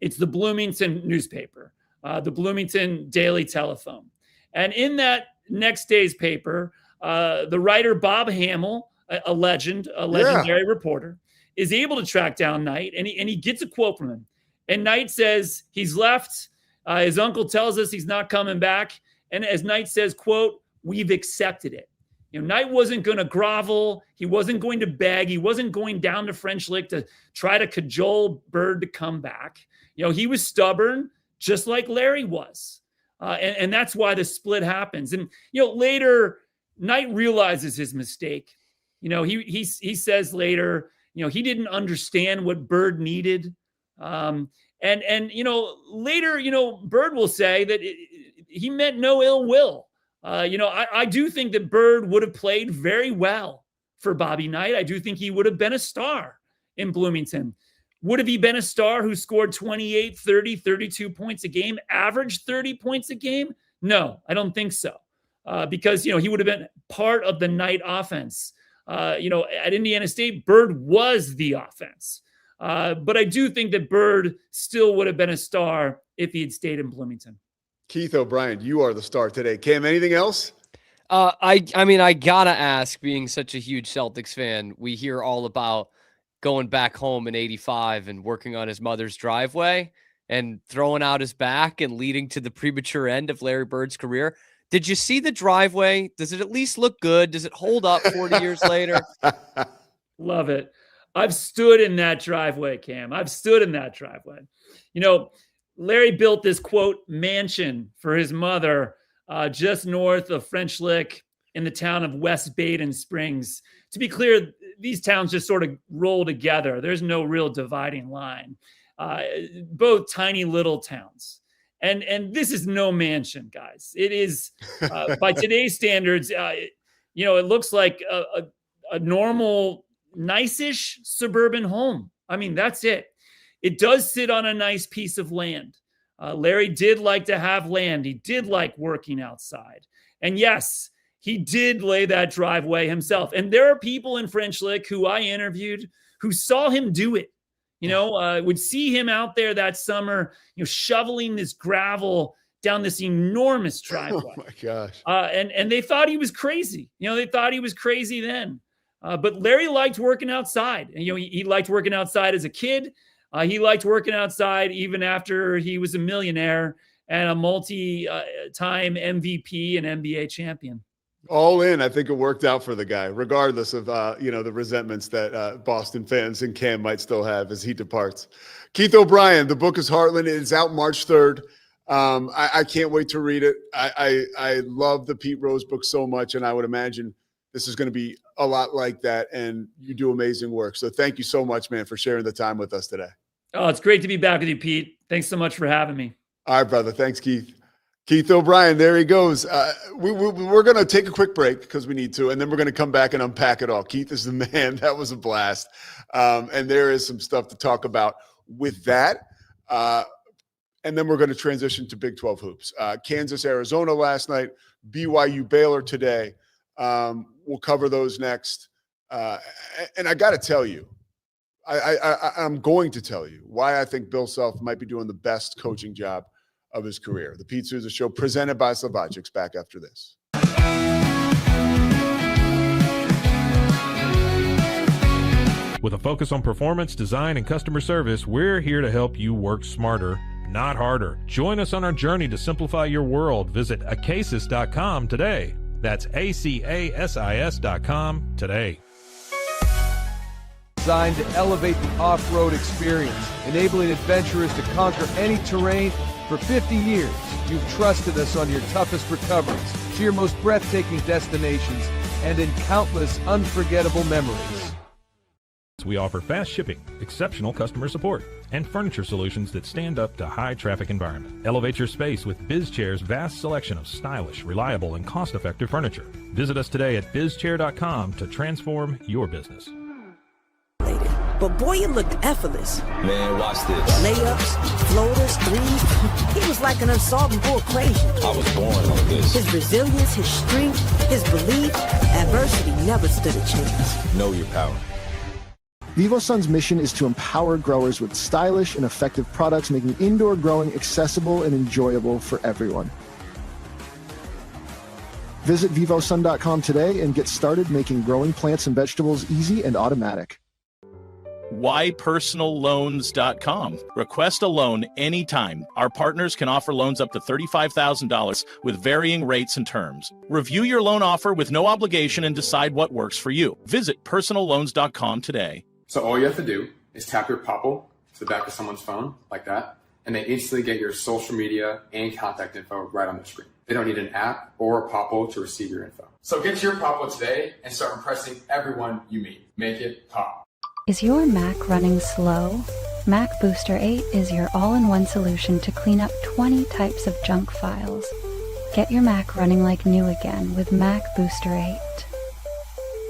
It's the Bloomington newspaper, the Bloomington Daily Telephone. And in that next day's paper, the writer Bob Hamill, a legendary reporter, is able to track down Knight, and he gets a quote from him. And Knight says he's left. His uncle tells us he's not coming back. And as Knight says, quote, "We've accepted it." Knight wasn't going to grovel. He wasn't going to beg. He wasn't going down to French Lick to try to cajole Bird to come back. He was stubborn, just like Larry was. And that's why the split happens. And, later, Knight realizes his mistake. He says later, he didn't understand what Bird needed. And later, Bird will say that he meant no ill will. I do think that Bird would have played very well for Bobby Knight. I do think he would have been a star in Bloomington. Would have he been a star who scored 28, 30, 32 points a game, averaged 30 points a game? No, I don't think so. Because, he would have been part of the Knight offense. At Indiana State, Bird was the offense. But I do think that Bird still would have been a star if he had stayed in Bloomington. Keith O'Brien, you are the star today. Cam, anything else? I gotta ask, being such a huge Celtics fan, we hear all about going back home in '85 and working on his mother's driveway and throwing out his back and leading to the premature end of Larry Bird's career. Did you see the driveway? Does it at least look good? Does it hold up 40 years later? Love it. I've stood in that driveway, Cam. I've stood in that driveway. Larry built this, quote, mansion for his mother just north of French Lick in the town of West Baden Springs. To be clear, these towns just sort of roll together. There's no real dividing line. Both tiny little towns. And this is no mansion, guys. It is, by today's standards, it looks like a normal, nice-ish suburban home. I mean, that's it. It does sit on a nice piece of land. Larry did like to have land. He did like working outside. And yes, he did lay that driveway himself. And there are people in French Lick who I interviewed who saw him do it. Would see him out there that summer, shoveling this gravel down this enormous driveway. Oh my gosh. And they thought he was crazy. They thought he was crazy then. But Larry liked working outside. And, he liked working outside as a kid. He liked working outside even after he was a millionaire and a multi-time MVP and NBA champion. All in. I think it worked out for the guy, regardless of, the resentments that Boston fans and Cam might still have as he departs. Keith O'Brien, the book is Heartland. It's out March 3rd. I can't wait to read it. I love the Pete Rose book so much, and I would imagine this is going to be a lot like that, and you do amazing work. So thank you so much, man, for sharing the time with us today. Oh, it's great to be back with you, Pete. Thanks so much for having me. All right, brother. Thanks, Keith. Keith O'Brien, there he goes. We're going to take a quick break because we need to, and then we're going to come back and unpack it all. Keith is the man. That was a blast. And there is some stuff to talk about with that. And then we're going to transition to Big 12 hoops. Kansas, Arizona last night, BYU, Baylor today. We'll cover those next. And I got to tell you, I'm going to tell you why I think Bill Self might be doing the best coaching job of his career. The Pete Sousa Show, presented by Slovacic's, back after this. With a focus on performance, design, and customer service, we're here to help you work smarter, not harder. Join us on our journey to simplify your world. Visit acasis.com today. That's ACASIS.com today. Designed to elevate the off-road experience, enabling adventurers to conquer any terrain. For 50 years, you've trusted us on your toughest recoveries, to your most breathtaking destinations, and in countless unforgettable memories. We offer fast shipping, exceptional customer support, and furniture solutions that stand up to high traffic environment. Elevate your space with BizChair's vast selection of stylish, reliable, and cost-effective furniture. Visit us today at bizchair.com to transform your business. But boy, it looked effortless. Man, watch this. Layups, floaters, threes. He was like an unsolvable equation. I was born like this. His resilience, his strength, his belief, adversity never stood a chance. Know your power. VivoSun's mission is to empower growers with stylish and effective products, making indoor growing accessible and enjoyable for everyone. Visit vivosun.com today and get started making growing plants and vegetables easy and automatic. Whypersonalloans.com. Request a loan anytime. Our partners can offer loans up to $35,000 with varying rates and terms. Review your loan offer with no obligation and decide what works for you. Visit personalloans.com today. So all you have to do is tap your Popple to the back of someone's phone like that, and they instantly get your social media and contact info right on the screen. They don't need an app or a Popple to receive your info. So get your Popple today and start impressing everyone you meet. Make it pop. Is your Mac running slow? Mac Booster 8 is your all-in-one solution to clean up 20 types of junk files. Get your Mac running like new again with Mac Booster 8.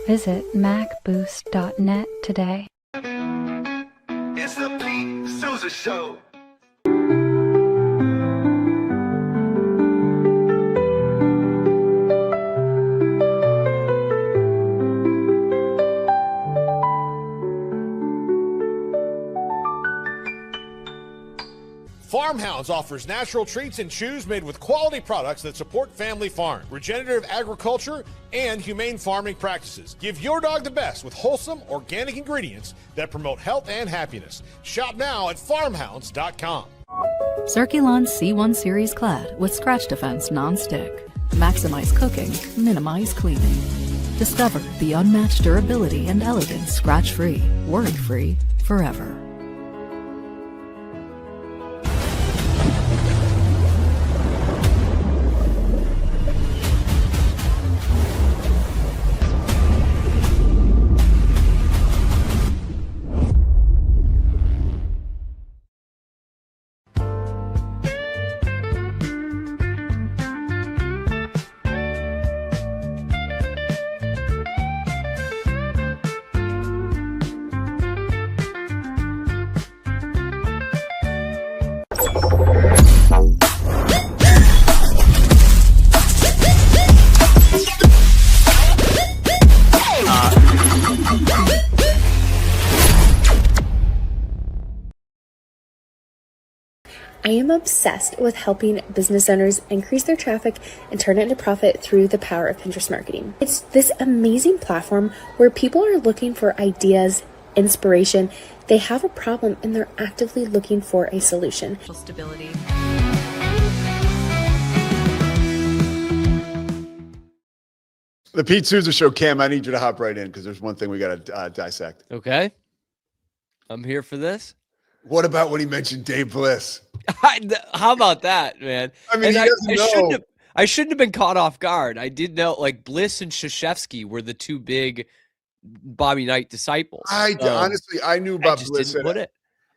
Visit macboost.net today. It's the Pete Sousa Show. Farmhounds offers natural treats and chews made with quality products that support family farm, regenerative agriculture, and humane farming practices. Give your dog the best with wholesome, organic ingredients that promote health and happiness. Shop now at farmhounds.com. Circulon C1 Series Clad with Scratch Defense Non-Stick. Maximize cooking, minimize cleaning. Discover the unmatched durability and elegance scratch-free, worry-free, forever. I am obsessed with helping business owners increase their traffic and turn it into profit through the power of Pinterest marketing. It's this amazing platform where people are looking for ideas, inspiration. They have a problem and they're actively looking for a solution. Stability. The Pete Sousa Show, Cam, I need you to hop right in because there's one thing we got to dissect. Okay. I'm here for this. What about when he mentioned Dave Bliss? How about that, man? I mean, I shouldn't have been caught off guard. I did know, like, Bliss and Krzyzewski were the two big Bobby Knight disciples. Honestly, I knew about Bliss.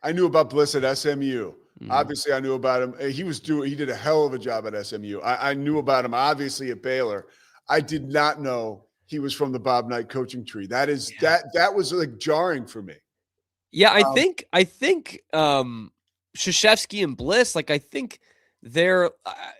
I knew about Bliss at SMU. Obviously, I knew about him. He did a hell of a job at SMU. I knew about him, obviously, at Baylor. I did not know he was from the Bob Knight coaching tree. That was like jarring for me. Yeah, I think Krzyzewski and Bliss, like, I think they're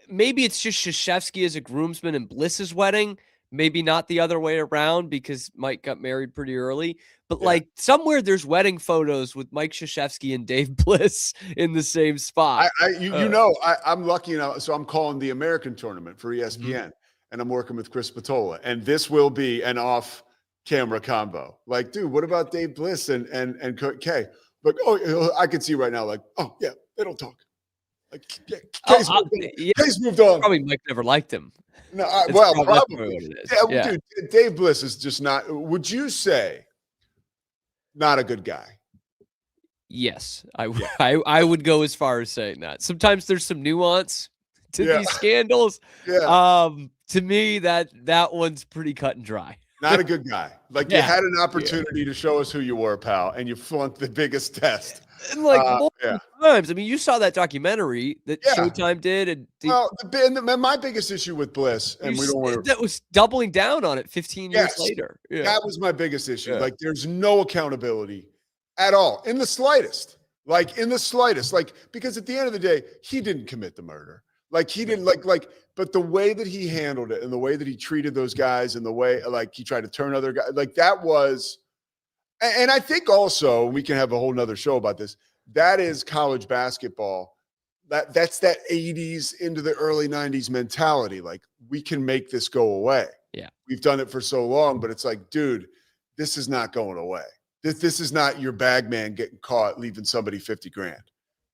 maybe it's just Krzyzewski as a groomsman in Bliss's wedding, maybe not the other way around because Mike got married pretty early. But like somewhere there's wedding photos with Mike Krzyzewski and Dave Bliss in the same spot. I'm lucky enough, so I'm calling the American tournament for ESPN, and I'm working with Chris Patola, and this will be an off-camera combo. Like, dude, what about Dave Bliss and Kay? Like, I can see right now, like, oh yeah, they don't talk. Like, Kay's moved on. Probably Mike never liked him. No, probably probably. what it is. Yeah, dude, Dave Bliss is just not. Would you say not a good guy? Yes, I would go as far as saying that. Sometimes there's some nuance to these scandals. Yeah. To me, that one's pretty cut and dry. Not a good guy. Like, you had an opportunity to show us who you were, pal, and you flunked the biggest test. And like multiple times. I mean, you saw that documentary that Showtime did. And my biggest issue with Bliss, and we don't want to. That was doubling down on it 15 years later. Yeah. That was my biggest issue. Like, there's no accountability at all, in the slightest. Like because at the end of the day, he didn't commit the murder. Like he didn't but the way that he handled it and the way that he treated those guys and the way like he tried to turn other guys, like that was, and I think also we can have a whole nother show about this. That is college basketball. That's that 80s into the early 90s mentality. Like we can make this go away. Yeah. We've done it for so long, but it's like, dude, this is not going away. This is not your bag man getting caught leaving somebody 50 grand,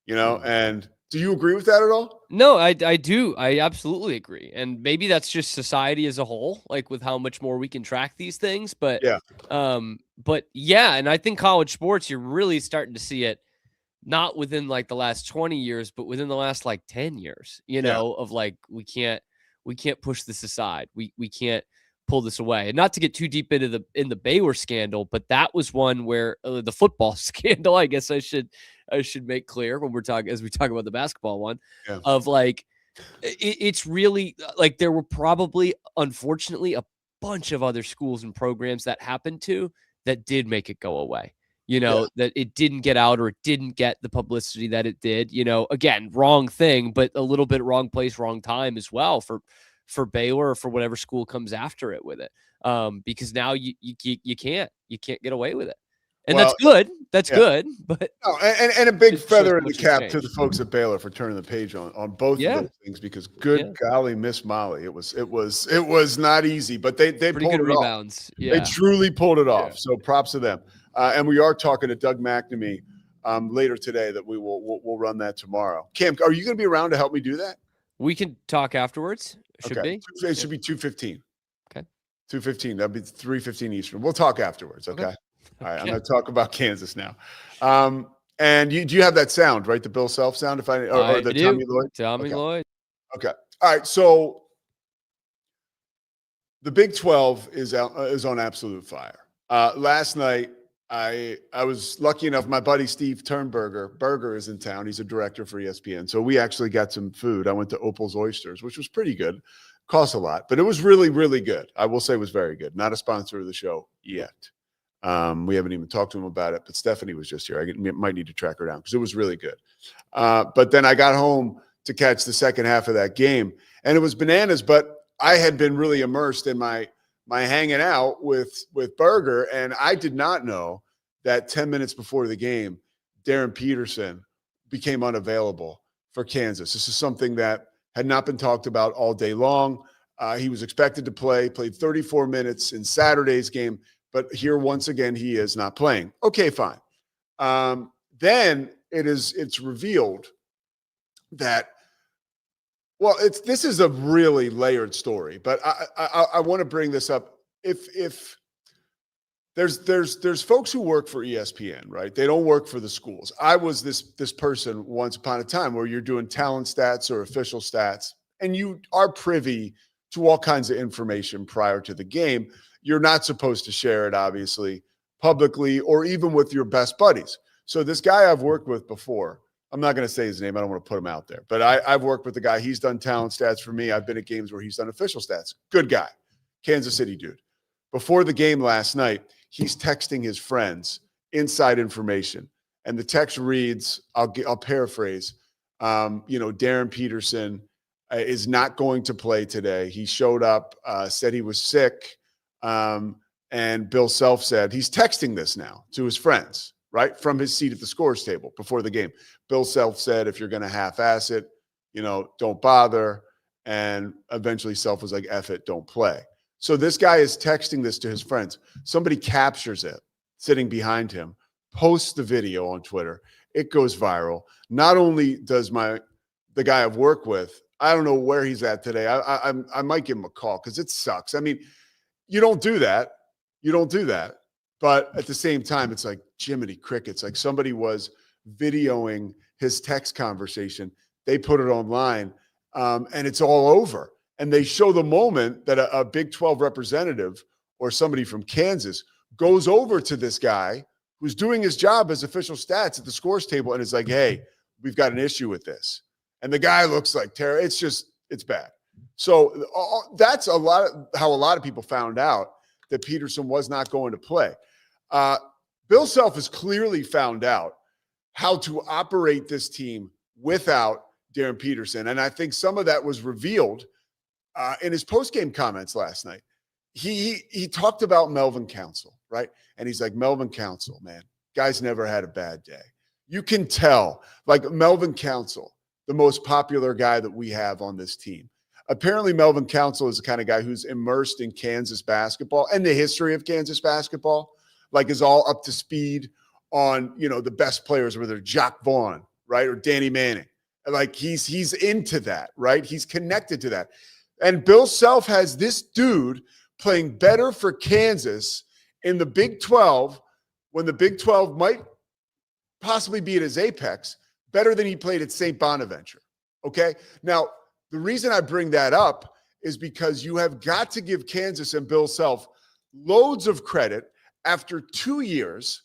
And do you agree with that at all? No, I do. I absolutely agree. And maybe that's just society as a whole, like with how much more we can track these things. But yeah. And I think college sports, you're really starting to see it not within like the last 20 years, but within the last like 10 years, of like, we can't push this aside. We can't pull this away. And not to get too deep into the Baylor scandal, but that was one where the football scandal, I guess I should make clear when as we talk about the basketball one, of like, it's really like there were probably, unfortunately, a bunch of other schools and programs that happened to that did make it go away. That it didn't get out or it didn't get the publicity that it did. Again, wrong thing, but a little bit wrong place, wrong time as well for Baylor or for whatever school comes after it with it. Because now you can't get away with it. And that's good. That's good. But no, and a big feather in the cap to the folks at Baylor for turning the page on both of those things, because golly, Miss Molly, it was not easy, but they pretty pulled good it rebounds. Off. Yeah. They truly pulled it off. Yeah. So props to them. And we are talking to Doug McNamee later today that we'll run that tomorrow. Cam, are you going to be around to help me do that? We can talk afterwards. Should be. It should be 2:15. Okay. 2:15. That'd be 3:15 Eastern. We'll talk afterwards. Okay. All right. I'm going to talk about Kansas now. And do you have that sound, right? The Bill Self sound, or the Tommy Lloyd? Tommy Lloyd. Okay. All right. So the Big 12 is on absolute fire. Last night, I was lucky enough. My buddy Steve Berger is in town. He's a director for ESPN. So we actually got some food. I went to Opal's Oysters, which was pretty good. Cost a lot, but it was really, really good. I will say it was very good. Not a sponsor of the show yet. We haven't even talked to him about it, but Stephanie was just here. I might need to track her down because it was really good. But then I got home to catch the second half of that game, and it was bananas. But I had been really immersed in my hanging out with Berger, and I did not know that 10 minutes before the game, Darren Peterson became unavailable for Kansas. This is something that had not been talked about all day long. He was expected to played 34 minutes in Saturday's game, but here once again he is not playing. Okay, fine. Then it's revealed that, well, this is a really layered story, but I want to bring this up. If there's folks who work for ESPN, right? They don't work for the schools. I was this person once upon a time where you're doing talent stats or official stats, and you are privy to all kinds of information prior to the game. You're not supposed to share it, obviously, publicly or even with your best buddies. So this guy I've worked with before, I'm not going to say his name. I don't want to put him out there. But I've worked with the guy. He's done talent stats for me. I've been at games where he's done official stats. Good guy. Kansas City dude. Before the game last night, he's texting his friends inside information. And the text reads, I'll paraphrase, Darren Peterson is not going to play today. He showed up, said he was sick. And Bill Self said, he's texting this now to his friends, right? From his seat at the scores table before the game. Bill Self said, if you're going to half-ass it, don't bother. And eventually Self was like, F it, don't play. So this guy is texting this to his friends. Somebody captures it sitting behind him, posts the video on Twitter. It goes viral. Not only does the guy I've worked with, I don't know where he's at today. I might give him a call because it sucks. I mean, you don't do that. You don't do that. But at the same time, it's like Jiminy Crickets. Like somebody was videoing his text conversation. They put it online, and it's all over. And they show the moment that a Big 12 representative or somebody from Kansas goes over to this guy who's doing his job as official stats at the scores table and is like, hey, we've got an issue with this. And the guy looks like terror. It's bad. So that's how a lot of people found out that Peterson was not going to play. Bill Self has clearly found out how to operate this team without Darren Peterson. And I think some of that was revealed in his post-game comments last night. He talked about Melvin Council, right? And he's like, Melvin Council, man, guy's never had a bad day. You can tell, like Melvin Council, the most popular guy that we have on this team. Apparently, Melvin Council is the kind of guy who's immersed in Kansas basketball and the history of Kansas basketball, like is all up to speed on, you know, the best players, whether Jock Vaughn, right, or Danny Manning. Like he's into that, right? He's connected to that. And Bill Self has this dude playing better for Kansas in the Big 12 when the Big 12 might possibly be at his apex, better than he played at St. Bonaventure, okay? Now, the reason I bring that up is because you have got to give Kansas and Bill Self loads of credit after 2 years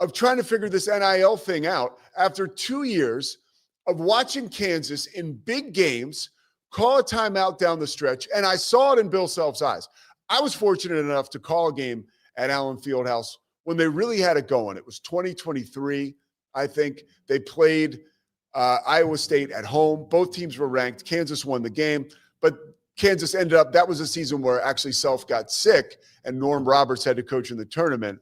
of trying to figure this NIL thing out, after 2 years of watching Kansas in big games call a timeout down the stretch, and I saw it in Bill Self's eyes. I was fortunate enough to call a game at Allen Fieldhouse when they really had it going. It was 2023, I think. They played Iowa State at home. Both teams were ranked. Kansas won the game, but Kansas ended up, that was a season where actually Self got sick and Norm Roberts had to coach in the tournament.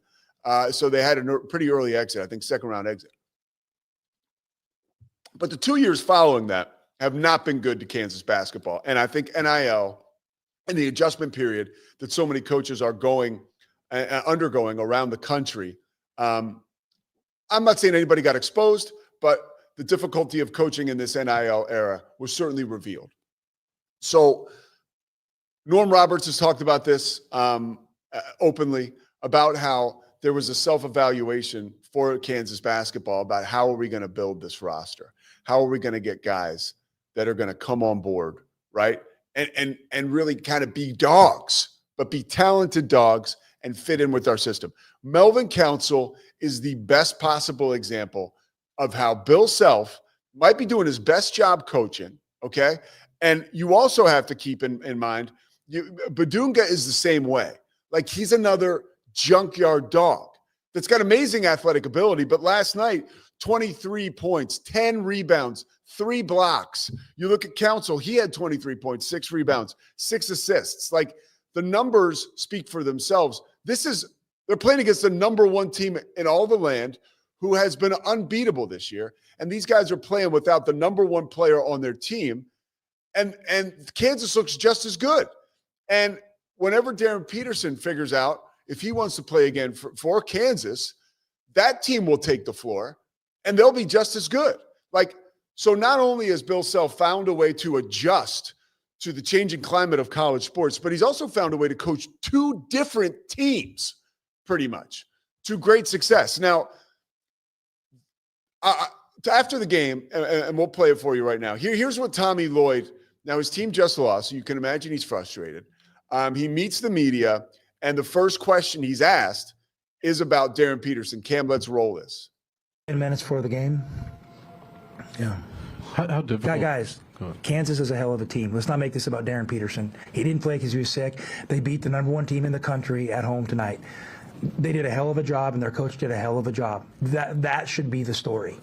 So they had a pretty early exit, I think second round exit. But the 2 years following that have not been good to Kansas basketball. And I think NIL and the adjustment period that so many coaches are undergoing around the country. I'm not saying anybody got exposed, but the difficulty of coaching in this NIL era was certainly revealed. So Norm Roberts has talked about this openly, about how there was a self-evaluation for Kansas basketball about how are we going to build this roster? How are we going to get guys that are going to come on board, right? And really kind of be dogs, but be talented dogs and fit in with our system. Melvin Council is the best possible example of how Bill Self might be doing his best job coaching, okay? And you also have to keep in mind, Badunga is the same way. Like he's another junkyard dog that's got amazing athletic ability, but last night, 23 points, 10 rebounds, 3 blocks. You look at Council, he had 23 points, 6 rebounds, 6 assists. Like the numbers speak for themselves. They're playing against the number 1 team in all the land who has been unbeatable this year. And these guys are playing without the number 1 player on their team. And Kansas looks just as good. And whenever Darren Peterson figures out if he wants to play again for Kansas, that team will take the floor and they'll be just as good. Like, so not only has Bill Self found a way to adjust to the changing climate of college sports, but he's also found a way to coach 2 different teams pretty much to great success. Now, after the game, and we'll play it for you right now. Here's what Tommy Lloyd, now his team just lost, so you can imagine he's frustrated. He meets the media, and the first question he's asked is about Darren Peterson. Cam, let's roll this. 10 minutes for the game. Yeah. How difficult? Guys, Kansas is a hell of a team. Let's not make this about Darren Peterson. He didn't play because he was sick. They beat the number 1 team in the country at home tonight. They did a hell of a job, and their coach did a hell of a job. That should be the story.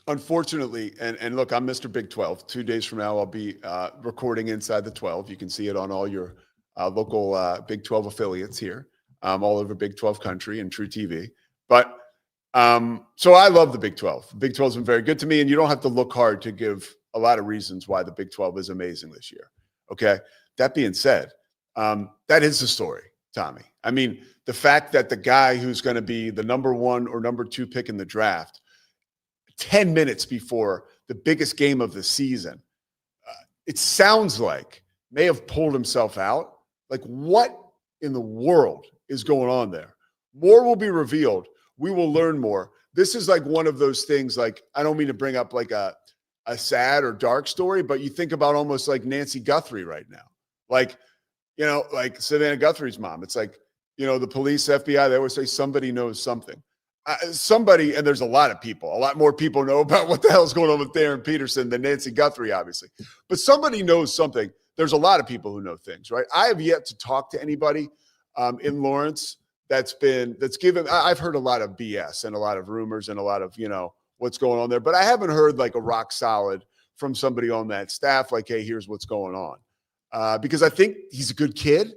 Unfortunately, and look, I'm Mr. Big 12. 2 days from now, I'll be recording Inside the 12. You can see it on all your local Big 12 affiliates here, all over Big 12 country and True TV. But so I love the Big 12. The Big 12 has been very good to me, and you don't have to look hard to give a lot of reasons why the Big 12 is amazing this year. Okay. That being said, that is the story, Tommy. I mean, the fact that the guy who's going to be the number 1 or number 2 pick in the draft 10 minutes before the biggest game of the season, it sounds like may have pulled himself out. Like, what in the world is going on there? More will be revealed. We will learn more. This is like one of those things, like, I don't mean to bring up like a sad or dark story, but you think about almost like Nancy Guthrie right now. Like, you know, like Savannah Guthrie's mom. It's like, you know, the police, FBI, they always say somebody knows something. Somebody, and there's a lot of people, a lot more people know about what the hell's going on with Darren Peterson than Nancy Guthrie, obviously. But somebody knows something. There's a lot of people who know things, right? I have yet to talk to anybody in Lawrence that's given. I've heard a lot of BS and a lot of rumors and a lot of, what's going on there, but I haven't heard like a rock solid from somebody on that staff, like, hey, here's what's going on. Because I think he's a good kid.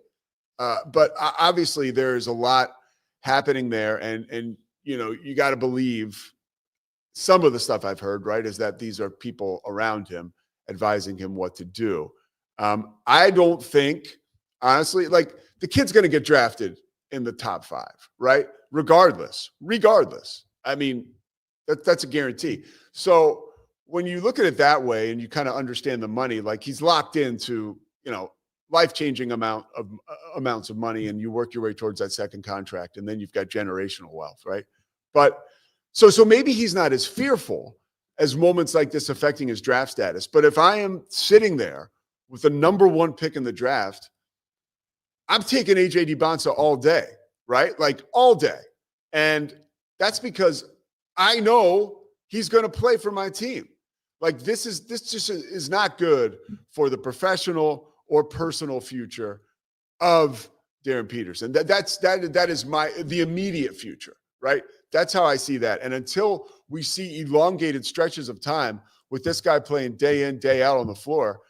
But obviously there's a lot happening there. And you got to believe some of the stuff I've heard, right, is that these are people around him advising him what to do. I don't think, honestly, like the kid's going to get drafted in the top 5, right? Regardless. I mean, that's a guarantee. So when you look at it that way and you kind of understand the money, like he's locked into, life-changing amounts of money, and you work your way towards that second contract, and then you've got generational wealth, right? But so maybe he's not as fearful as moments like this affecting his draft status. But if I am sitting there with the number 1 pick in the draft, I'm taking AJ DiBonsa all day, right? Like all day. And that's because I know he's going to play for my team. Like this just is not good for the professional or personal future of Darren Peterson. That is the immediate future, right? That's how I see that. And until we see elongated stretches of time with this guy playing day in, day out on the floor,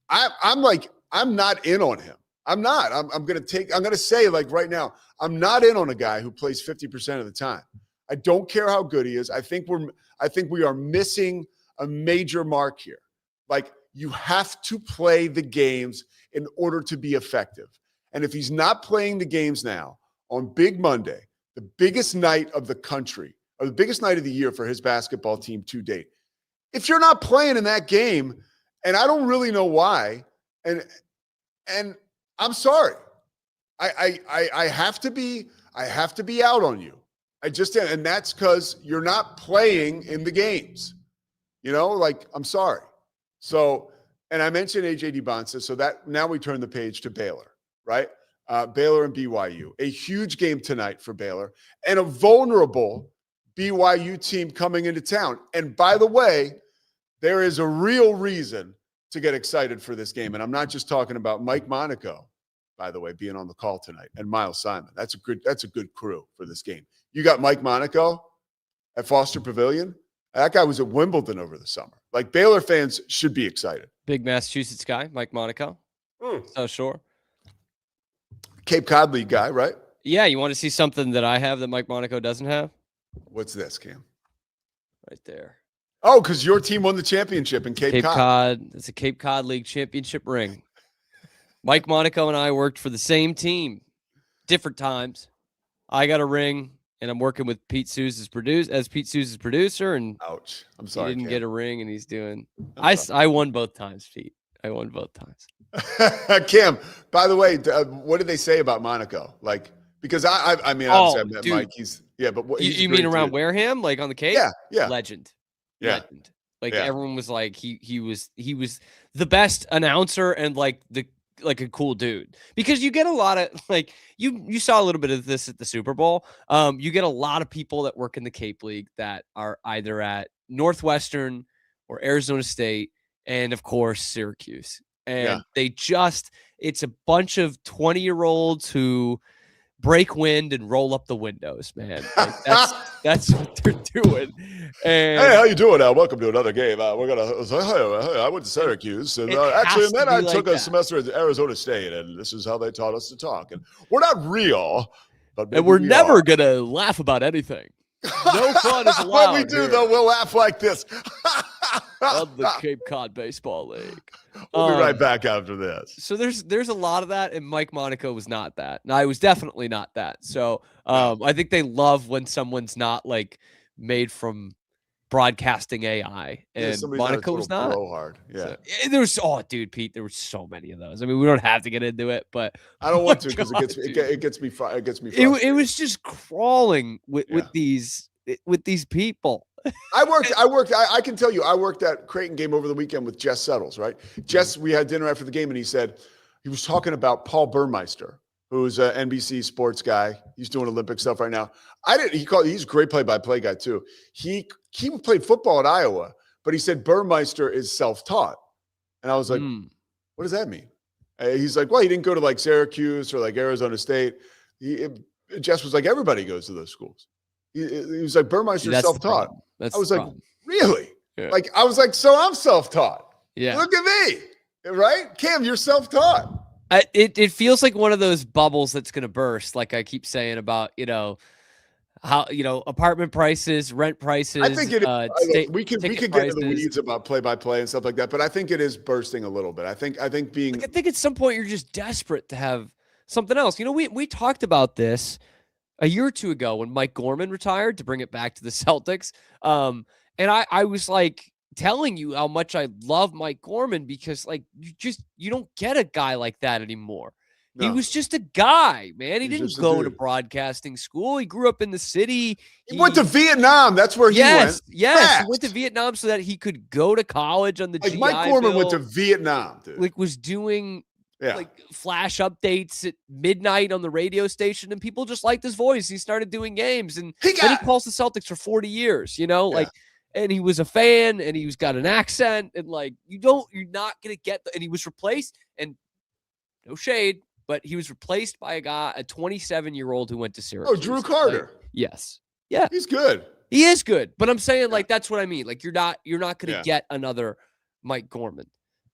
I'm not in on him. I'm not. I'm going to say, like, right now, I'm not in on a guy who plays 50% of the time. I don't care how good he is. I think we are missing a major mark here. Like, you have to play the games in order to be effective. And if he's not playing the games now on Big Monday, the biggest night of the country, or the biggest night of the year for his basketball team to date, if you're not playing in that game, and I don't really know why, and I'm sorry, I have to be out on you. And that's because you're not playing in the games. I'm sorry. So, and I mentioned AJ DiBonsa, so that now we turn the page to Baylor, right? Baylor and BYU, a huge game tonight for Baylor, and a vulnerable BYU team coming into town. And by the way, there is a real reason to get excited for this game. And I'm not just talking about Mike Monaco, by the way, being on the call tonight, and Miles Simon. That's a good crew for this game. You got Mike Monaco at Foster Pavilion. That guy was at Wimbledon over the summer. Like, Baylor fans should be excited. Big Massachusetts guy, Mike Monaco. So sure. Cape Cod League guy, right? Yeah, you want to see something that I have that Mike Monaco doesn't have? What's this, Cam? Right there. Oh, because your team won the championship in Cape Cod. It's a Cape Cod League championship ring. Mike Monaco and I worked for the same team, different times. I got a ring, and I'm working with Pete Sousa's producer. And ouch, I'm sorry, he didn't Cam. get a ring, and he's doing. I won both times, Pete. I won both times. Cam, by the way, what did they say about Monaco? Like, because I mean, obviously I met dude. Mike. But You mean around Wareham, like on the Cape? Yeah. Legend. Yeah. Legend. Like everyone was like, he was the best announcer and like a cool dude, because you get a lot of like you saw a little bit of this at the Super Bowl. You get a lot of people that work in the Cape League that are either at Northwestern or Arizona State, and of course Syracuse. And it's a bunch of 20-year-olds who break wind and roll up the windows, man. Like, that's what they're doing. And hey, how you doing now? Welcome to another game. We're gonna say, hey, I went to Syracuse, and actually, and then I took a semester at Arizona State, and this is how they taught us to talk. And we're not real, but we're never gonna laugh about anything. No fun is allowed. When we do, though, we'll laugh like this. On the Cape Cod Baseball League. We'll be right back after this. So there's a lot of that, and Mike Monaco was not that. No, I was definitely not that. So I think they love when someone's not like made from broadcasting AI, and Monaco was not. Hard. Yeah. So, Pete, there were so many of those. I mean, we don't have to get into it, but I don't want to, because it gets me frustrated. It was just crawling with these people. I can tell you, I worked that Creighton game over the weekend with Jess Settles, right? Jess, we had dinner after the game, and he was talking about Paul Burmeister, who's an NBC sports guy. He's doing Olympic stuff right now. He's a great play-by-play guy too. He played football at Iowa, but he said Burmeister is self-taught. And I was like, what does that mean? He's like, well, he didn't go to like Syracuse or like Arizona State. Jess was like, everybody goes to those schools. He was like, Burmeister's self-taught. I was like, really? Yeah. Like, I was like, so I'm self-taught. Yeah. Look at me. Right? Cam, you're self-taught. It feels like one of those bubbles that's going to burst. Like I keep saying about, how, apartment prices, rent prices. I think it is. We could get prices. into the weeds about play-by-play and stuff like that, but I think it is bursting a little bit. I think I think at some point you're just desperate to have something else. We talked about this a year or two ago when Mike Gorman retired, to bring it back to the Celtics. And I was like telling you how much I love Mike Gorman, because like you don't get a guy like that anymore. No. He was just a guy, man. He didn't go to broadcasting school. He grew up in the city. He went to Vietnam. That's where he went. Yes, Fast. He went to Vietnam so that he could go to college on the GI Mike Gorman Bill. went to Vietnam, dude. Like was doing like flash updates at midnight on the radio station, and people just liked his voice. He started doing games, and then he calls the Celtics for 40 years, and he was a fan, and he's got an accent, and like you're not gonna get and he was replaced, and no shade, but he was replaced by a 27-year-old who went to Syracuse. Oh, Drew Carter. Like, yes. Yeah. He's good. He is good. But I'm saying, like, that's what I mean. Like, you're not going to get another Mike Gorman.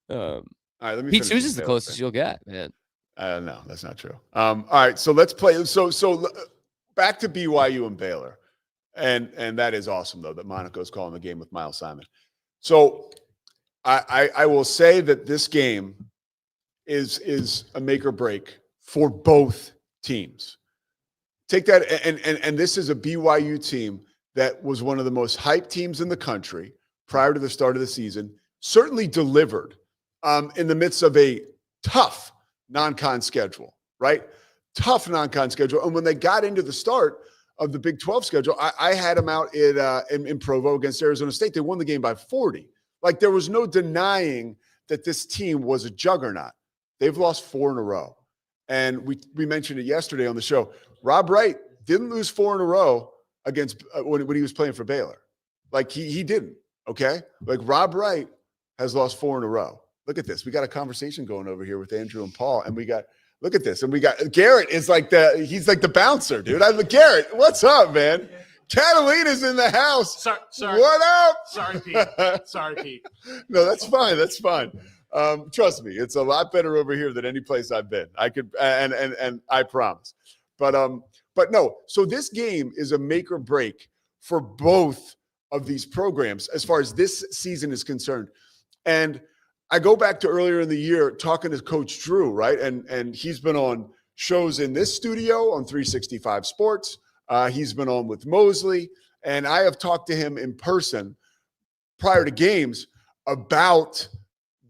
All right, let me Pete Sousa's the closest you'll get, man. No, that's not true. All right, so let's play. So back to BYU and Baylor. And that is awesome, though, that Monaco's calling the game with Miles Simon. So I will say that this game is a make or break for both teams. Take that, and this is a BYU team that was one of the most hyped teams in the country prior to the start of the season, certainly delivered in the midst of a tough non-con schedule, right? Tough non-con schedule. And when they got into the start of the Big 12 schedule, I had them out in Provo against Arizona State. They won the game by 40. Like, there was no denying that this team was a juggernaut. They've lost 4 in a row. And we mentioned it yesterday on the show. Rob Wright didn't lose 4 in a row against when he was playing for Baylor. Like, he didn't, okay? Like, Rob Wright has lost 4 in a row. Look at this. We got a conversation going over here with Andrew and Paul, and look at this. And we got Garrett is like he's like the bouncer, dude. Garrett, what's up, man? Catalina's in the house. Sorry. What up? Sorry, Pete. No, that's fine. That's fine. Trust me, it's a lot better over here than any place I've been. I could, and I promise. But no. So this game is a make or break for both of these programs as far as this season is concerned. And I go back to earlier in the year talking to Coach Drew, right? And he's been on shows in this studio on 365 Sports. He's been on with Mosley, and I have talked to him in person prior to games about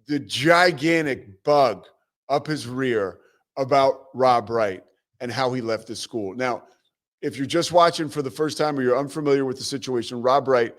the gigantic bug up his rear about Rob Wright and how he left the school. Now, if you're just watching for the first time or you're unfamiliar with the situation, Rob Wright,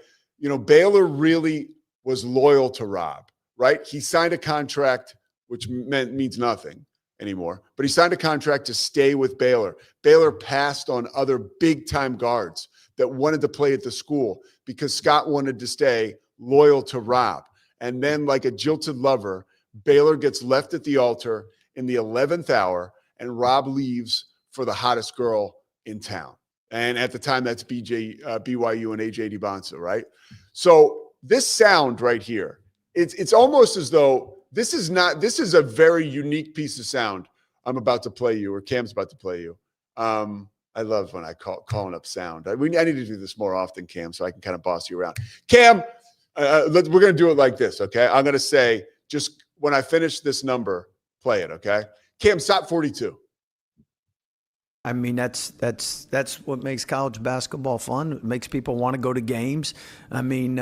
Baylor really was loyal to Rob, right? He signed a contract, which means nothing anymore, but he signed a contract to stay with Baylor. Baylor passed on other big-time guards that wanted to play at the school because Scott wanted to stay loyal to Rob. And then, like a jilted lover, Baylor gets left at the altar in the 11th hour, and Rob leaves for the hottest girl in town. And at the time, that's BYU and AJ DiBonzo, right? So this sound right here, it's almost as though this is a very unique piece of sound I'm about to play you, or Cam's about to play you. I love when I calling up sound. I need to do this more often, Cam, so I can kind of boss you around. Cam, we're going to do it like this, okay? I'm going to say, just when I finish this number, play it, okay? Cam, stop 42. I mean, that's what makes college basketball fun. It makes people want to go to games. I mean,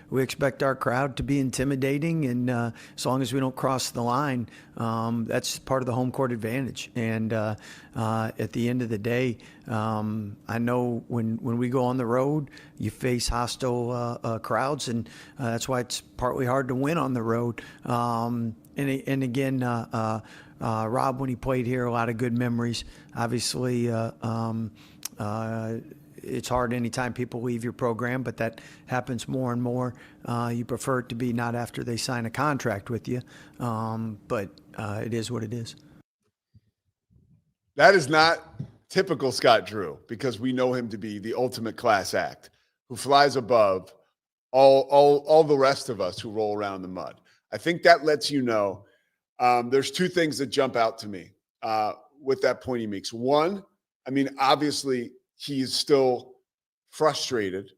we expect our crowd to be intimidating, and as long as we don't cross the line, that's part of the home court advantage. And at the end of the day, I know when we go on the road, you face hostile crowds, and that's why it's partly hard to win on the road. And again, Rob, when he played here, a lot of good memories. Obviously, it's hard anytime people leave your program, but that happens more and more. You prefer it to be not after they sign a contract with you, but it is what it is. That is not typical Scott Drew, because we know him to be the ultimate class act who flies above all the rest of us who roll around in the mud. I think that lets you know there's two things that jump out to me with that point he makes. One, I mean, obviously he is still frustrated.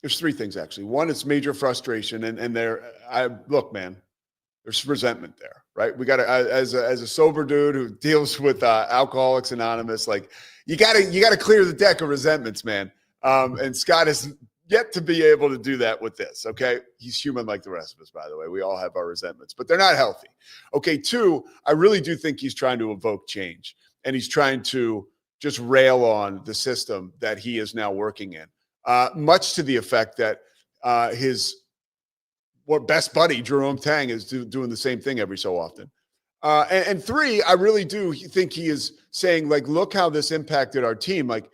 There's three things, actually. One, it's major frustration, and look, man, there's resentment there, right? We got to, as a sober dude who deals with Alcoholics Anonymous, like you got to clear the deck of resentments, man. And Scott has yet to be able to do that with this. Okay, he's human like the rest of us, by the way. We all have our resentments, but they're not healthy. Okay, two, I really do think he's trying to evoke change, and he's trying to just rail on the system that he is now working in, much to the effect that his best buddy, Jerome Tang, is doing the same thing every so often. And three, I really do think he is saying, like, look how this impacted our team. Like,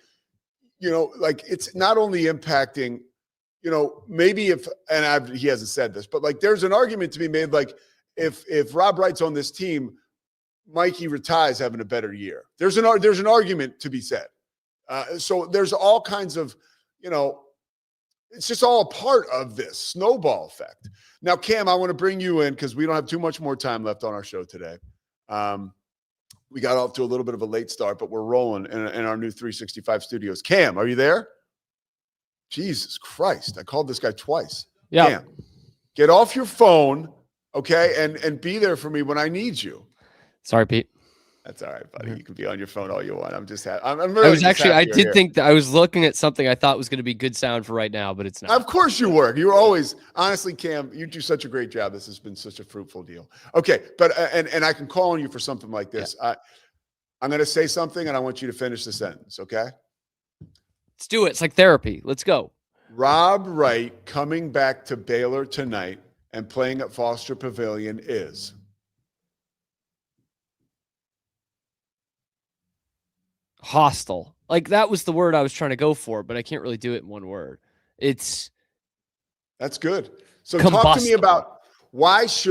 you know, like it's not only impacting, you know, maybe he hasn't said this, but like there's an argument to be made, like if Rob Wright's on this team, Mikey Rattai's having a better year. There's an argument to be said. So there's all kinds of, you know, it's just all a part of this snowball effect. Now, Cam, I want to bring you in because we don't have too much more time left on our show today. We got off to a little bit of a late start, but we're rolling in our new 365 studios. Cam, are you there? Jesus Christ. I called this guy twice. Yeah. Cam, get off your phone, okay, and be there for me when I need you. Sorry, Pete. That's all right, buddy. You can be on your phone all you want. I'm just happy. I did think that I was looking at something I thought was going to be good sound for right now, but it's not. Of course you were. You were always, honestly, Cam, you do such a great job. This has been such a fruitful deal. Okay, but and I can call on you for something like this. Yeah. I'm going to say something, and I want you to finish the sentence, okay? Let's do it. It's like therapy. Let's go. Rob Wright coming back to Baylor tonight and playing at Foster Pavilion is... hostile. Like that was the word I was trying to go for, but I can't really do it in one word. That's good. So talk to me about why is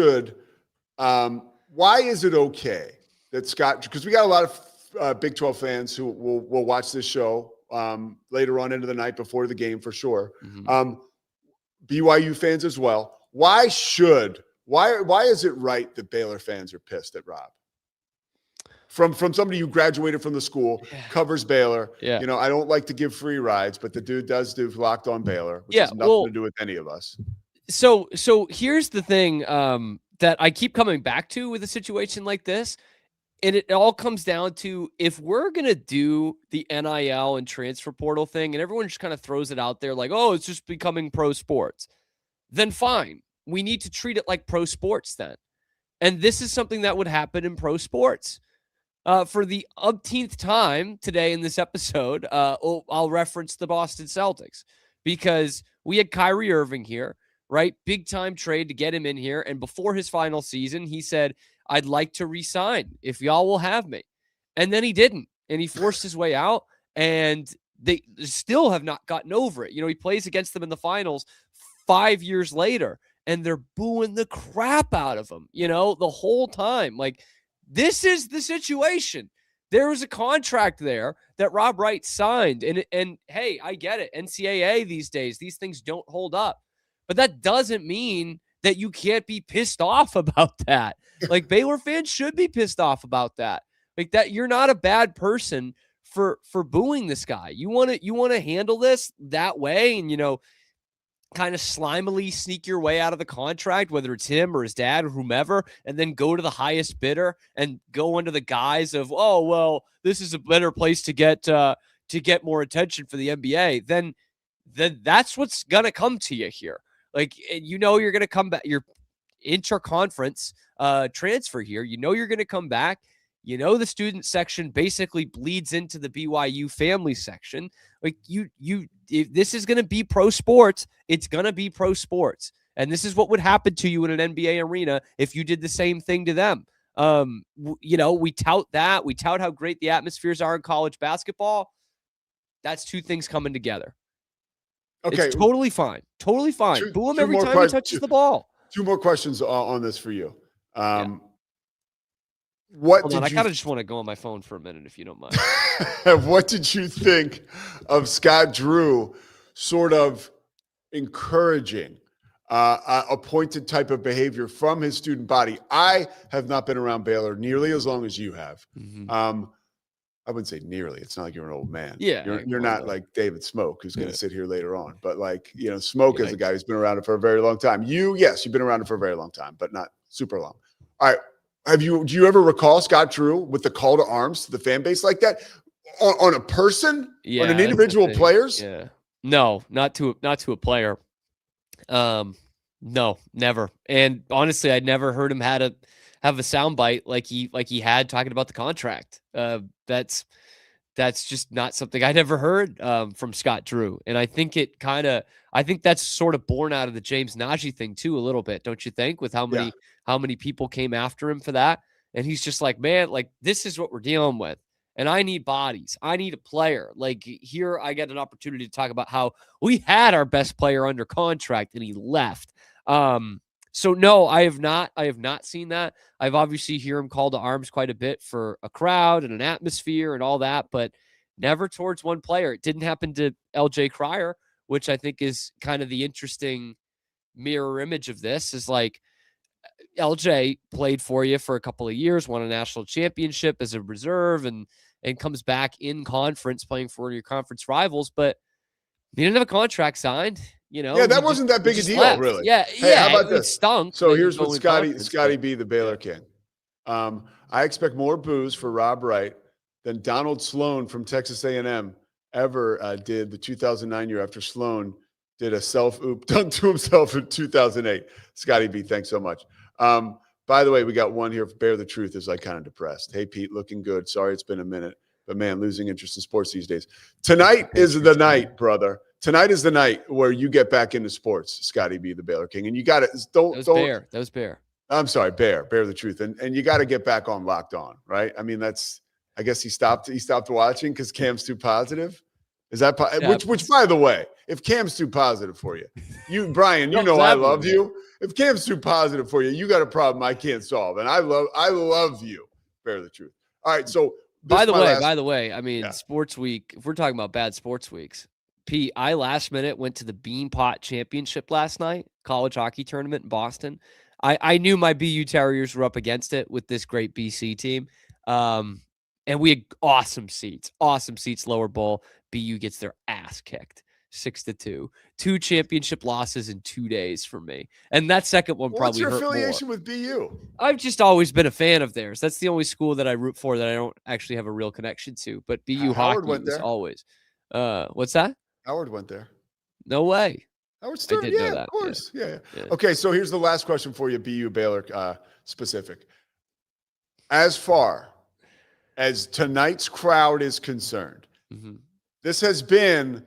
it okay that Scott, because we got a lot of Big 12 fans who will watch this show later on into the night before the game for sure. Mm-hmm. BYU fans as well. Why is it right that Baylor fans are pissed at Rob? From somebody who graduated from the school, covers Baylor. Yeah. You know, I don't like to give free rides, but the dude does do Locked On Baylor, which has nothing to do with any of us. So here's the thing that I keep coming back to with a situation like this, and it all comes down to if we're going to do the NIL and transfer portal thing, and everyone just kind of throws it out there like, oh, it's just becoming pro sports, then fine. We need to treat it like pro sports then. And this is something that would happen in pro sports. For the umpteenth time today in this episode, I'll reference the Boston Celtics because we had Kyrie Irving here, right? Big time trade to get him in here. And before his final season, he said, I'd like to resign if y'all will have me. And then he didn't. And he forced his way out. And they still have not gotten over it. You know, he plays against them in the finals 5 years later, and they're booing the crap out of him, you know, the whole time. Like, this is the situation. There was a contract there that Rob Wright signed. And hey, I get it. NCAA these days, these things don't hold up. But that doesn't mean that you can't be pissed off about that. Like, Baylor fans should be pissed off about that. Like, that you're not a bad person for booing this guy. You want to handle this that way and, you know, kind of slimily sneak your way out of the contract, whether it's him or his dad or whomever, and then go to the highest bidder and go under the guise of, oh, well, this is a better place to get more attention for the NBA, then that's what's going to come to you here. Like, you know, you're going to come back, your interconference transfer here. You know, you're going to come back. You know, the student section basically bleeds into the BYU family section. Like, if this is going to be pro sports, it's going to be pro sports. And this is what would happen to you in an NBA arena if you did the same thing to them. You know, we tout that. We tout how great the atmospheres are in college basketball. That's two things coming together. Okay. It's totally fine. Totally fine. Boo him every time he touches the ball. Two more questions on this for you. Hold on, I kind of just want to go on my phone for a minute, if you don't mind. What did you think of Scott Drew sort of encouraging a pointed type of behavior from his student body? I have not been around Baylor nearly as long as you have. I wouldn't say nearly. It's not like you're an old man. Yeah. You're not like David Smoke, who's going to sit here later on. But like, Smoke is a guy who's been around it for a very long time. Yes, you've been around it for a very long time, but not super long. All right. Do you ever recall Scott Drew with the call to arms to the fan base like that on a person, on an individual players? Yeah. No, not to a player. No, never. And honestly, I'd never heard him have a soundbite like he had talking about the contract. That's just not something I'd ever heard from Scott Drew. And I think that's sort of born out of the James Najee thing too, a little bit, don't you think? With how many people came after him for that. And he's just like, man, like, this is what we're dealing with. And I need bodies. I need a player. Like, here I get an opportunity to talk about how we had our best player under contract and he left. So no, I have not seen that. I've obviously hear him call to arms quite a bit for a crowd and an atmosphere and all that, but never towards one player. It didn't happen to LJ Cryer, which I think is kind of the interesting mirror image of this, is like, LJ played for you for a couple of years, won a national championship as a reserve, and comes back in conference playing for your conference rivals, but he didn't have a contract signed. Yeah, that wasn't that big a deal, left. really. Yeah, hey, how about it this? Stunk. So here's what Scotty B, the Baylor King. I expect more boos for Rob Wright than Donald Sloan from Texas A&M ever did the 2009 year after Sloan did a self-oop done to himself in 2008. Scotty B, thanks so much. By the way, we got one here. Bear the Truth is like kind of depressed. Hey, Pete, looking good. Sorry it's been a minute, but man, losing interest in sports these days. Tonight is the night, brother. Tonight is the night where you get back into sports, Scotty B, the Baylor King. And you got to That was Bear. I'm sorry, Bear the Truth. And you got to get back on Locked On, right? I mean, I guess he stopped watching because Cam's too positive. Is that which by the way, if Cam's too positive for you, Brian, I love you. If Cam's too positive for you, you got a problem I can't solve. And I love you. Bear the Truth. All right. So by the way, I mean, Sports Week, if we're talking about bad sports weeks, Pete, I last minute went to the Beanpot Championship last night, college hockey tournament in Boston. I knew my BU Terriers were up against it with this great BC team. And we had awesome seats, lower bowl. BU gets their ass kicked 6-2, 2 championship losses in 2 days for me. And that second one probably hurt more. What's your affiliation with BU? I've just always been a fan of theirs. That's the only school that I root for that I don't actually have a real connection to. But BU hockey was always. What's that? Howard went there. No way. Howard Stern, I did know that. Of course. Yeah. Okay, so here's the last question for you, BU Baylor specific. As far as tonight's crowd is concerned, this has been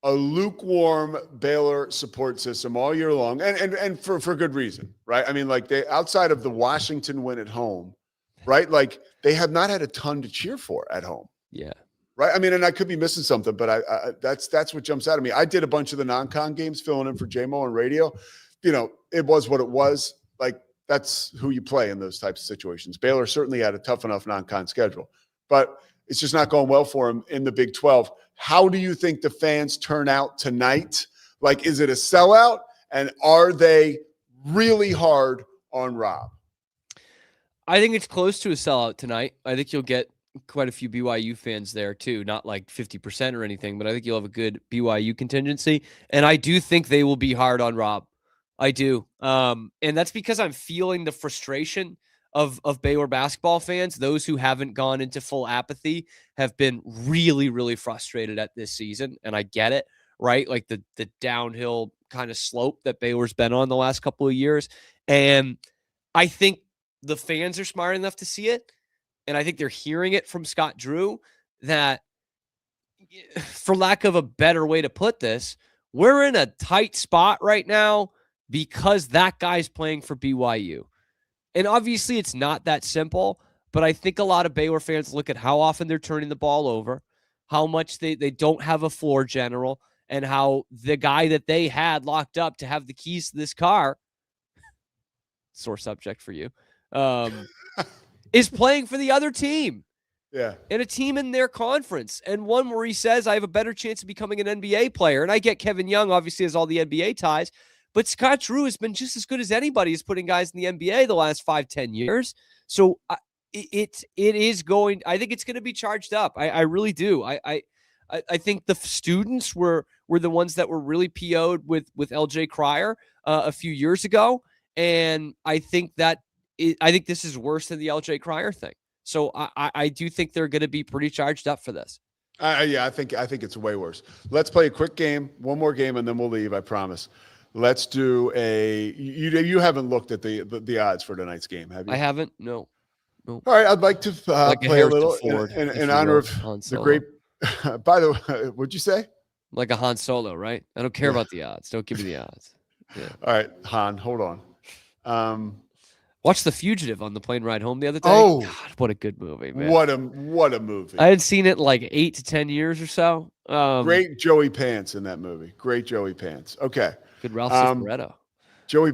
a lukewarm Baylor support system all year long, and for good reason, right? I mean, like, they, outside of the Washington win at home, right? Like, they have not had a ton to cheer for at home. Yeah. Right. I mean, and I could be missing something, but that's what jumps out at me. I did a bunch of the non-con games filling in for JMO on radio. It was what it was. Like, that's who you play in those types of situations. Baylor certainly had a tough enough non-con schedule, but it's just not going well for them in the Big 12. How do you think the fans turn out tonight? Like, is it a sellout? And are they really hard on Rob? I think it's close to a sellout tonight. I think you'll get quite a few BYU fans there too, not like 50% or anything, but I think you'll have a good BYU contingency. And I do think they will be hard on Rob. I do. And that's because I'm feeling the frustration of Baylor basketball fans. Those who haven't gone into full apathy have been really, really frustrated at this season. And I get it, right? Like the downhill kind of slope that Baylor's been on the last couple of years. And I think the fans are smart enough to see it. And I think they're hearing it from Scott Drew that, for lack of a better way to put this, we're in a tight spot right now because that guy's playing for BYU. And obviously it's not that simple, but I think a lot of Baylor fans look at how often they're turning the ball over, how much they don't have a floor general, and how the guy that they had locked up to have the keys to this car, sore subject for you, is playing for the other team. Yeah. And a team in their conference, and one where he says, I have a better chance of becoming an NBA player. And I get Kevin Young obviously has all the NBA ties, but Scott Drew has been just as good as anybody is putting guys in the NBA the last 5-10 years. So it is going, I think it's going to be charged up. I really do. I think the students were the ones that were really PO'd with LJ Cryer a few years ago. And I think this is worse than the LJ Cryer thing. So I do think they're going to be pretty charged up for this. Yeah, I think it's way worse. Let's play a quick game, one more game, and then we'll leave. I promise. Let's do you haven't looked at the odds for tonight's game, have you? I haven't. No. All right, I'd like to play a little in honor of the great. By the way, what'd you say? Like a Han Solo, right? I don't care about the odds. Don't give me the odds. Yeah. All right, Han, hold on. Watched The Fugitive on the plane ride home the other day. Oh, God, what a good movie, man. What a movie. I had seen it like 8 to 10 years or so. Great Joey Pants in that movie. Great Joey Pants. Okay. Good Ralph Cifaretto. Joey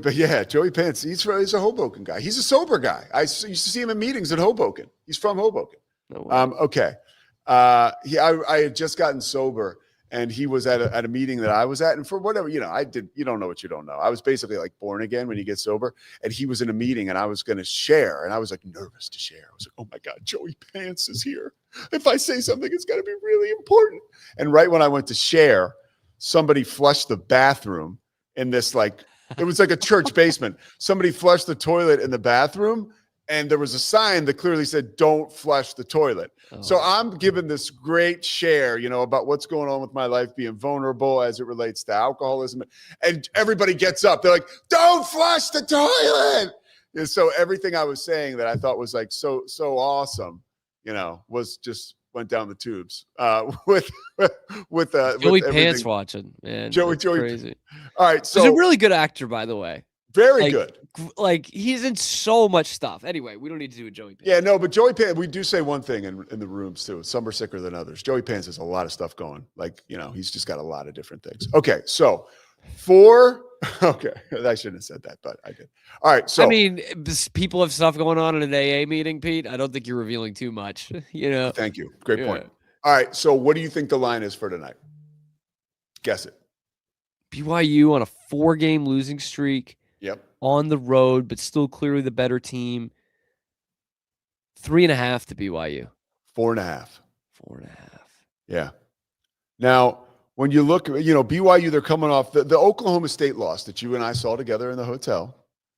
Pants. He's a Hoboken guy. He's a sober guy. I used to see him in meetings in Hoboken. He's from Hoboken. No way. Okay. I had just gotten sober, and he was at a meeting that I was at, and for whatever, you don't know what you don't know. I was basically like born again when you get sober, and he was in a meeting, and I was going to share, and I was like nervous to share. I was like, oh my God, Joey Pants is here. If I say something, it's got to be really important. And right when I went to share, somebody flushed the bathroom in this, it was like a church basement. Somebody flushed the toilet in the bathroom, and there was a sign that clearly said, don't flush the toilet. Oh. So I'm giving this great share, about what's going on with my life, being vulnerable as it relates to alcoholism. And everybody gets up. They're like, don't flush the toilet. And so everything I was saying that I thought was like so awesome, was just went down the tubes with Joey Pants watching, man. Joey crazy. All right. So he's a really good actor, by the way. Very good. He's in so much stuff. Anyway, we don't need to do a Joey Pants. Yeah, no, but Joey Pants, we do say one thing in the rooms too. Some are sicker than others. Joey Pants has a lot of stuff going. He's just got a lot of different things. Okay, so okay, I shouldn't have said that, but I did. All right, so people have stuff going on in an AA meeting, Pete. I don't think you're revealing too much. Thank you. Great point. All right, so what do you think the line is for tonight? Guess it. BYU on a 4-game losing streak. Yep. On the road, but still clearly the better team. 3.5 to BYU. 4.5. 4.5. Yeah. Now, when you look, BYU, they're coming off the Oklahoma State loss that you and I saw together in the hotel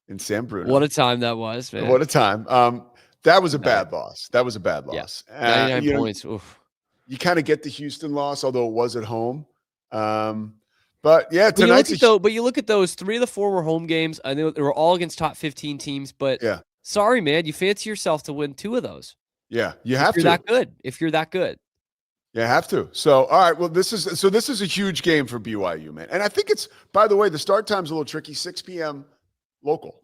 in San Bruno. What a time that was, man. What a time. That was a bad loss. That was a bad loss. Yeah. 99 points. Oof. You kind of get the Houston loss, although it was at home. But yeah, but you look at those 3 of the 4 were home games. I know they were all against top 15 teams, but yeah. Sorry, man, you fancy yourself to win 2 of those. Yeah, you have to. If you're that good. You have to. So, all right. Well, this is a huge game for BYU, man. And I think it's, by the way, the start time's a little tricky. 6 p.m. local.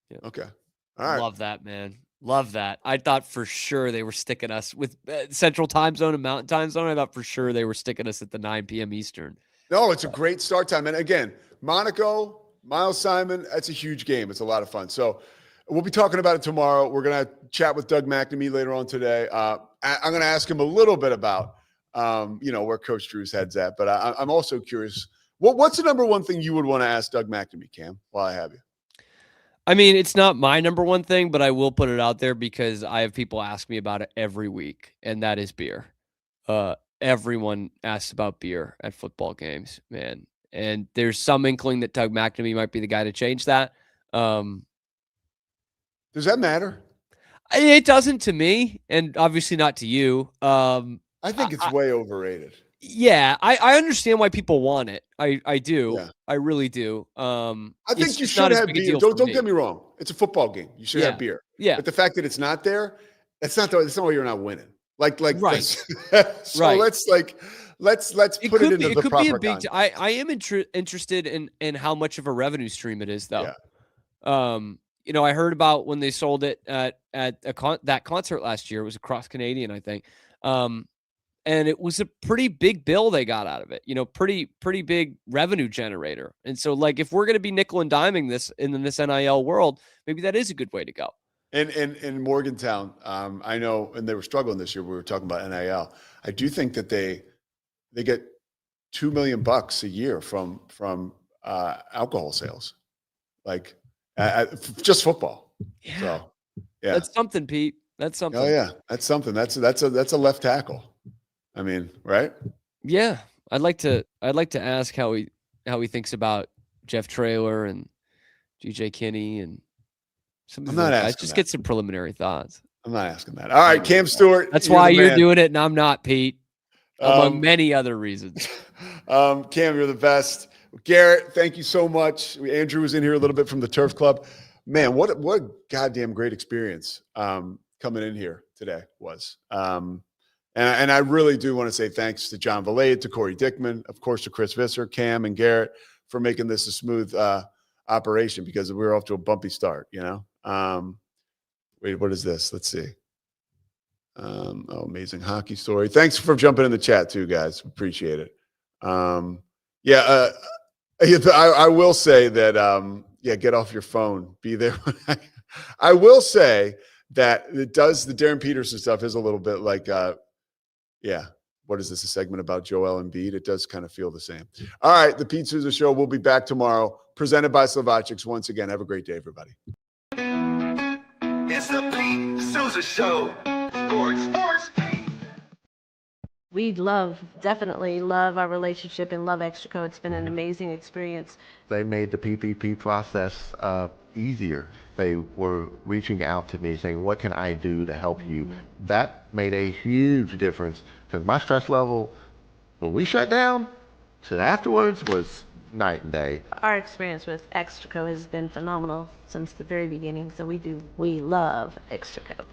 Yeah. Okay. All right. Love that, man. Love that. I thought for sure they were sticking us with Central Time Zone and Mountain Time Zone. I thought for sure they were sticking us at the 9 p.m. Eastern. No, it's a great start time. And again, Monaco, Miles Simon, that's a huge game. It's a lot of fun. So we'll be talking about it tomorrow. We're going to chat with Doug McNamee later on today. I'm going to ask him a little bit about, where Coach Drew's head's at. But I'm also curious, what's the number one thing you would want to ask Doug McNamee, Cam, while I have you? I mean, it's not my number one thing, but I will put it out there because I have people ask me about it every week, and that is beer. Everyone asks about beer at football games, man. And there's some inkling that Doug McNamee might be the guy to change that. Does that matter? It doesn't to me, and obviously not to you. I think it's way overrated. Yeah, I understand why people want it. I do. Yeah. I really do. I think you should have beer. Don't get me wrong. It's a football game. You should have beer. Yeah. But the fact that it's not there, that's not why you're not winning. Right. So right. let's put it into the proper context. I am interested in how much of a revenue stream it is, though. Yeah. I heard about when they sold it at that concert last year. It was across Canadian, I think. And it was a pretty big bill they got out of it. Pretty big revenue generator. And so, if we're going to be nickel and diming this in this NIL world, maybe that is a good way to go. In Morgantown, I know, and they were struggling this year. We were talking about NIL. I do think that they get $2 million a year from alcohol sales, like just football. Yeah. So, yeah, that's something, Pete. That's something. Oh yeah, that's something. That's a left tackle. I mean, right? Yeah, I'd like to ask how he thinks about Jeff Traylor and GJ Kinney and some of I'm these not guys. asking Just that. get some preliminary thoughts. I'm not asking that. All right, Cam Stewart. That's why the you're man. doing it and I'm not, Pete. Among many other reasons. Cam, you're the best. Garrett, thank you so much. Andrew was in here a little bit from the Turf Club. Man, what a goddamn great experience coming in here today was. And I really do want to say thanks to John Valade, to Corey Dickman, of course, to Chris Visser, Cam, and Garrett for making this a smooth operation, because we were off to a bumpy start, you know. Wait, what is this? Let's see. Amazing hockey story. Thanks for jumping in the chat too, guys. Appreciate it. I will say that, get off your phone. Be there. I will say that the Darren Peterson stuff is a little bit like, what is this, a segment about Joel Embiid? It does kind of feel the same. All right, the Pete Sousa Show will be back tomorrow, presented by Slovakics. Once again, have a great day, everybody. It's the Pete Sousa Show. Sports. We definitely love our relationship and love Extraco. It's been an amazing experience. They made the PPP process easier. They were reaching out to me saying, what can I do to help you? That made a huge difference, because my stress level when we shut down to afterwards was night and day. Our experience with Extraco has been phenomenal since the very beginning, so we love Extraco.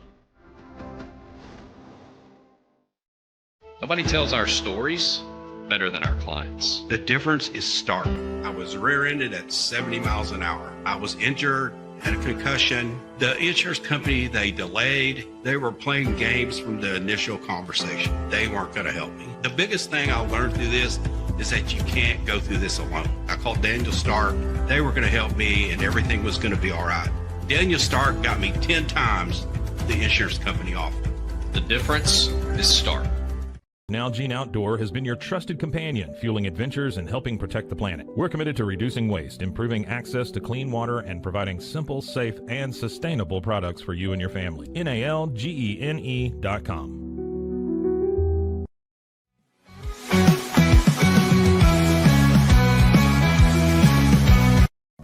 Nobody tells our stories better than our clients. The difference is stark. I was rear-ended at 70 miles an hour. I was injured, had a concussion. The insurance company, they delayed. They were playing games from the initial conversation. They weren't going to help me. The biggest thing I learned through this is that you can't go through this alone. I called Daniel Stark. They were going to help me, and everything was going to be all right. Daniel Stark got me 10 times the insurance company offered. The difference is stark. Nalgene Outdoor has been your trusted companion, fueling adventures and helping protect the planet. We're committed to reducing waste, improving access to clean water, and providing simple, safe, and sustainable products for you and your family. NALGENE.com.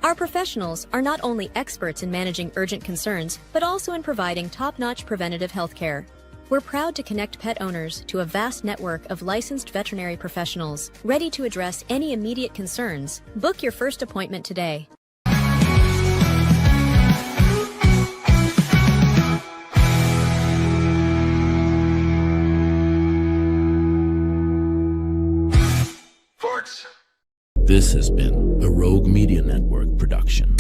Our professionals are not only experts in managing urgent concerns, but also in providing top-notch preventative health care. We're proud to connect pet owners to a vast network of licensed veterinary professionals, ready to address any immediate concerns. Book your first appointment today. Sports. This has been a Rogue Media Network production.